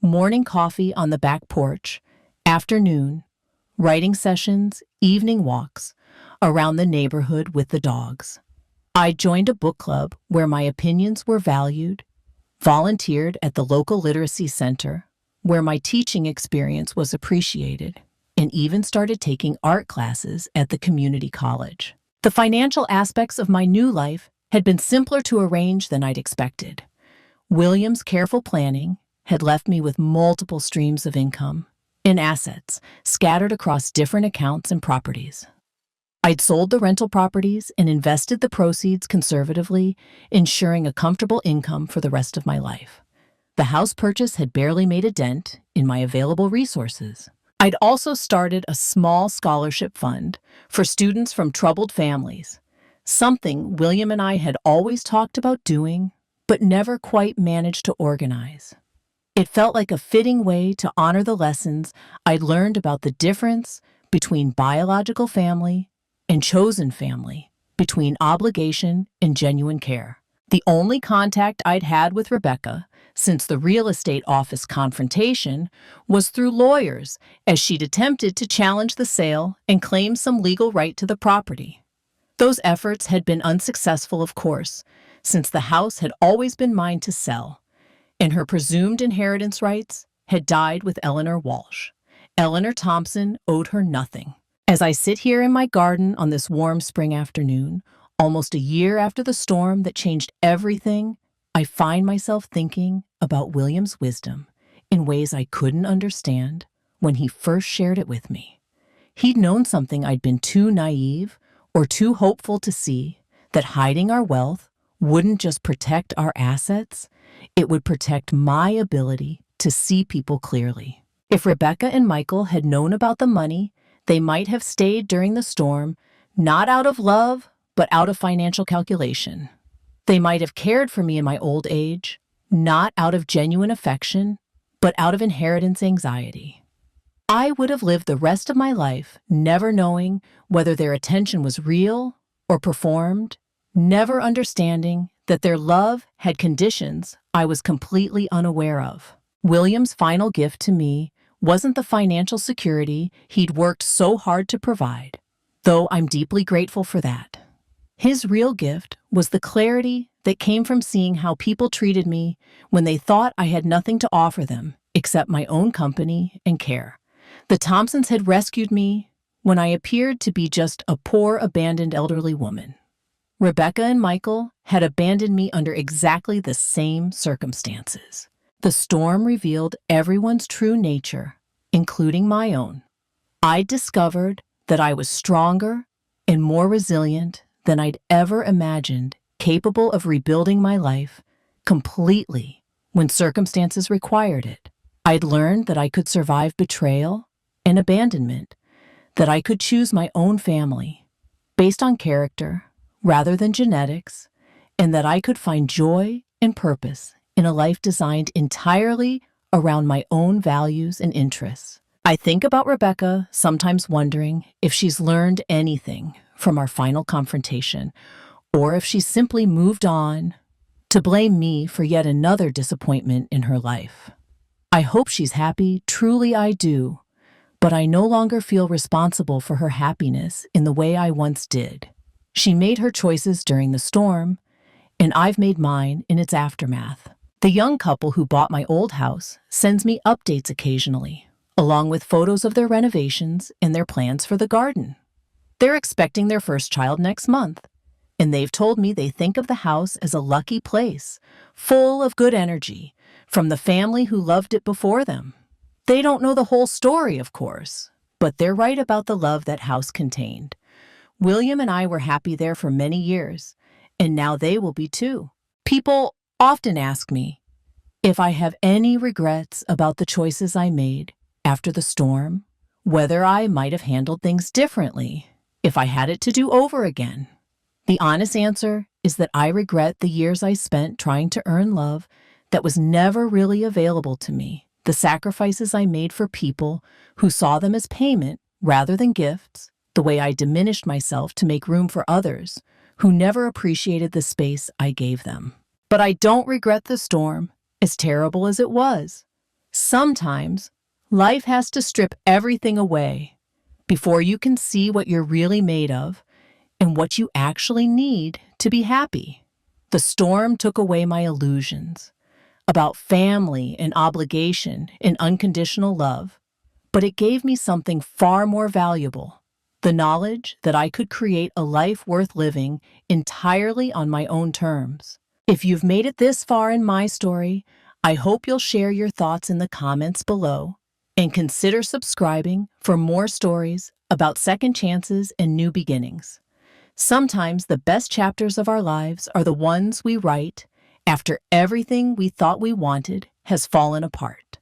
Morning coffee on the back porch, afternoon, writing sessions, evening walks around the neighborhood with the dogs. I joined a book club where my opinions were valued, volunteered at the local literacy center where my teaching experience was appreciated, and even started taking art classes at the community college. The financial aspects of my new life had been simpler to arrange than I'd expected. William's careful planning had left me with multiple streams of income and assets scattered across different accounts and properties. I'd sold the rental properties and invested the proceeds conservatively, ensuring a comfortable income for the rest of my life. The house purchase had barely made a dent in my available resources. I'd also started a small scholarship fund for students from troubled families, something William and I had always talked about doing, but never quite managed to organize. It felt like a fitting way to honor the lessons I'd learned about the difference between biological family and chosen family, between obligation and genuine care. The only contact I'd had with Rebecca since the real estate office confrontation was through lawyers, as she'd attempted to challenge the sale and claim some legal right to the property. Those efforts had been unsuccessful, of course, since the house had always been mine to sell, and her presumed inheritance rights had died with Eleanor Walsh. Eleanor Thompson owed her nothing. As I sit here in my garden on this warm spring afternoon, almost a year after the storm that changed everything, I find myself thinking about William's wisdom in ways I couldn't understand when he first shared it with me. He'd known something I'd been too naive or too hopeful to see, that hiding our wealth wouldn't just protect our assets, it would protect my ability to see people clearly. If Rebecca and Michael had known about the money, they might have stayed during the storm, not out of love, but out of financial calculation. They might have cared for me in my old age, not out of genuine affection, but out of inheritance anxiety. I would have lived the rest of my life never knowing whether their attention was real or performed, never understanding that their love had conditions I was completely unaware of. William's final gift to me wasn't the financial security he'd worked so hard to provide, though I'm deeply grateful for that. His real gift was the clarity that came from seeing how people treated me when they thought I had nothing to offer them except my own company and care. The Thompsons had rescued me when I appeared to be just a poor, abandoned elderly woman. Rebecca and Michael had abandoned me under exactly the same circumstances. The storm revealed everyone's true nature, including my own. I discovered that I was stronger and more resilient than I'd ever imagined, capable of rebuilding my life completely when circumstances required it. I'd learned that I could survive betrayal and abandonment, that I could choose my own family based on character rather than genetics, and that I could find joy and purpose in a life designed entirely around my own values and interests. I think about Rebecca, sometimes wondering if she's learned anything from our final confrontation, or if she's simply moved on to blame me for yet another disappointment in her life. I hope she's happy, truly I do, but I no longer feel responsible for her happiness in the way I once did. She made her choices during the storm, and I've made mine in its aftermath. The young couple who bought my old house sends me updates occasionally, along with photos of their renovations and their plans for the garden. They're expecting their first child next month, and they've told me they think of the house as a lucky place, full of good energy, from the family who loved it before them. They don't know the whole story, of course, but they're right about the love that house contained. William and I were happy there for many years, and now they will be too. People often ask me if I have any regrets about the choices I made after the storm, whether I might have handled things differently if I had it to do over again. The honest answer is that I regret the years I spent trying to earn love that was never really available to me, the sacrifices I made for people who saw them as payment rather than gifts, the way I diminished myself to make room for others who never appreciated the space I gave them. But I don't regret the storm, as terrible as it was. Sometimes, life has to strip everything away before you can see what you're really made of and what you actually need to be happy. The storm took away my illusions about family and obligation and unconditional love, but it gave me something far more valuable, the knowledge that I could create a life worth living entirely on my own terms. If you've made it this far in my story, I hope you'll share your thoughts in the comments below and consider subscribing for more stories about second chances and new beginnings. Sometimes the best chapters of our lives are the ones we write after everything we thought we wanted has fallen apart.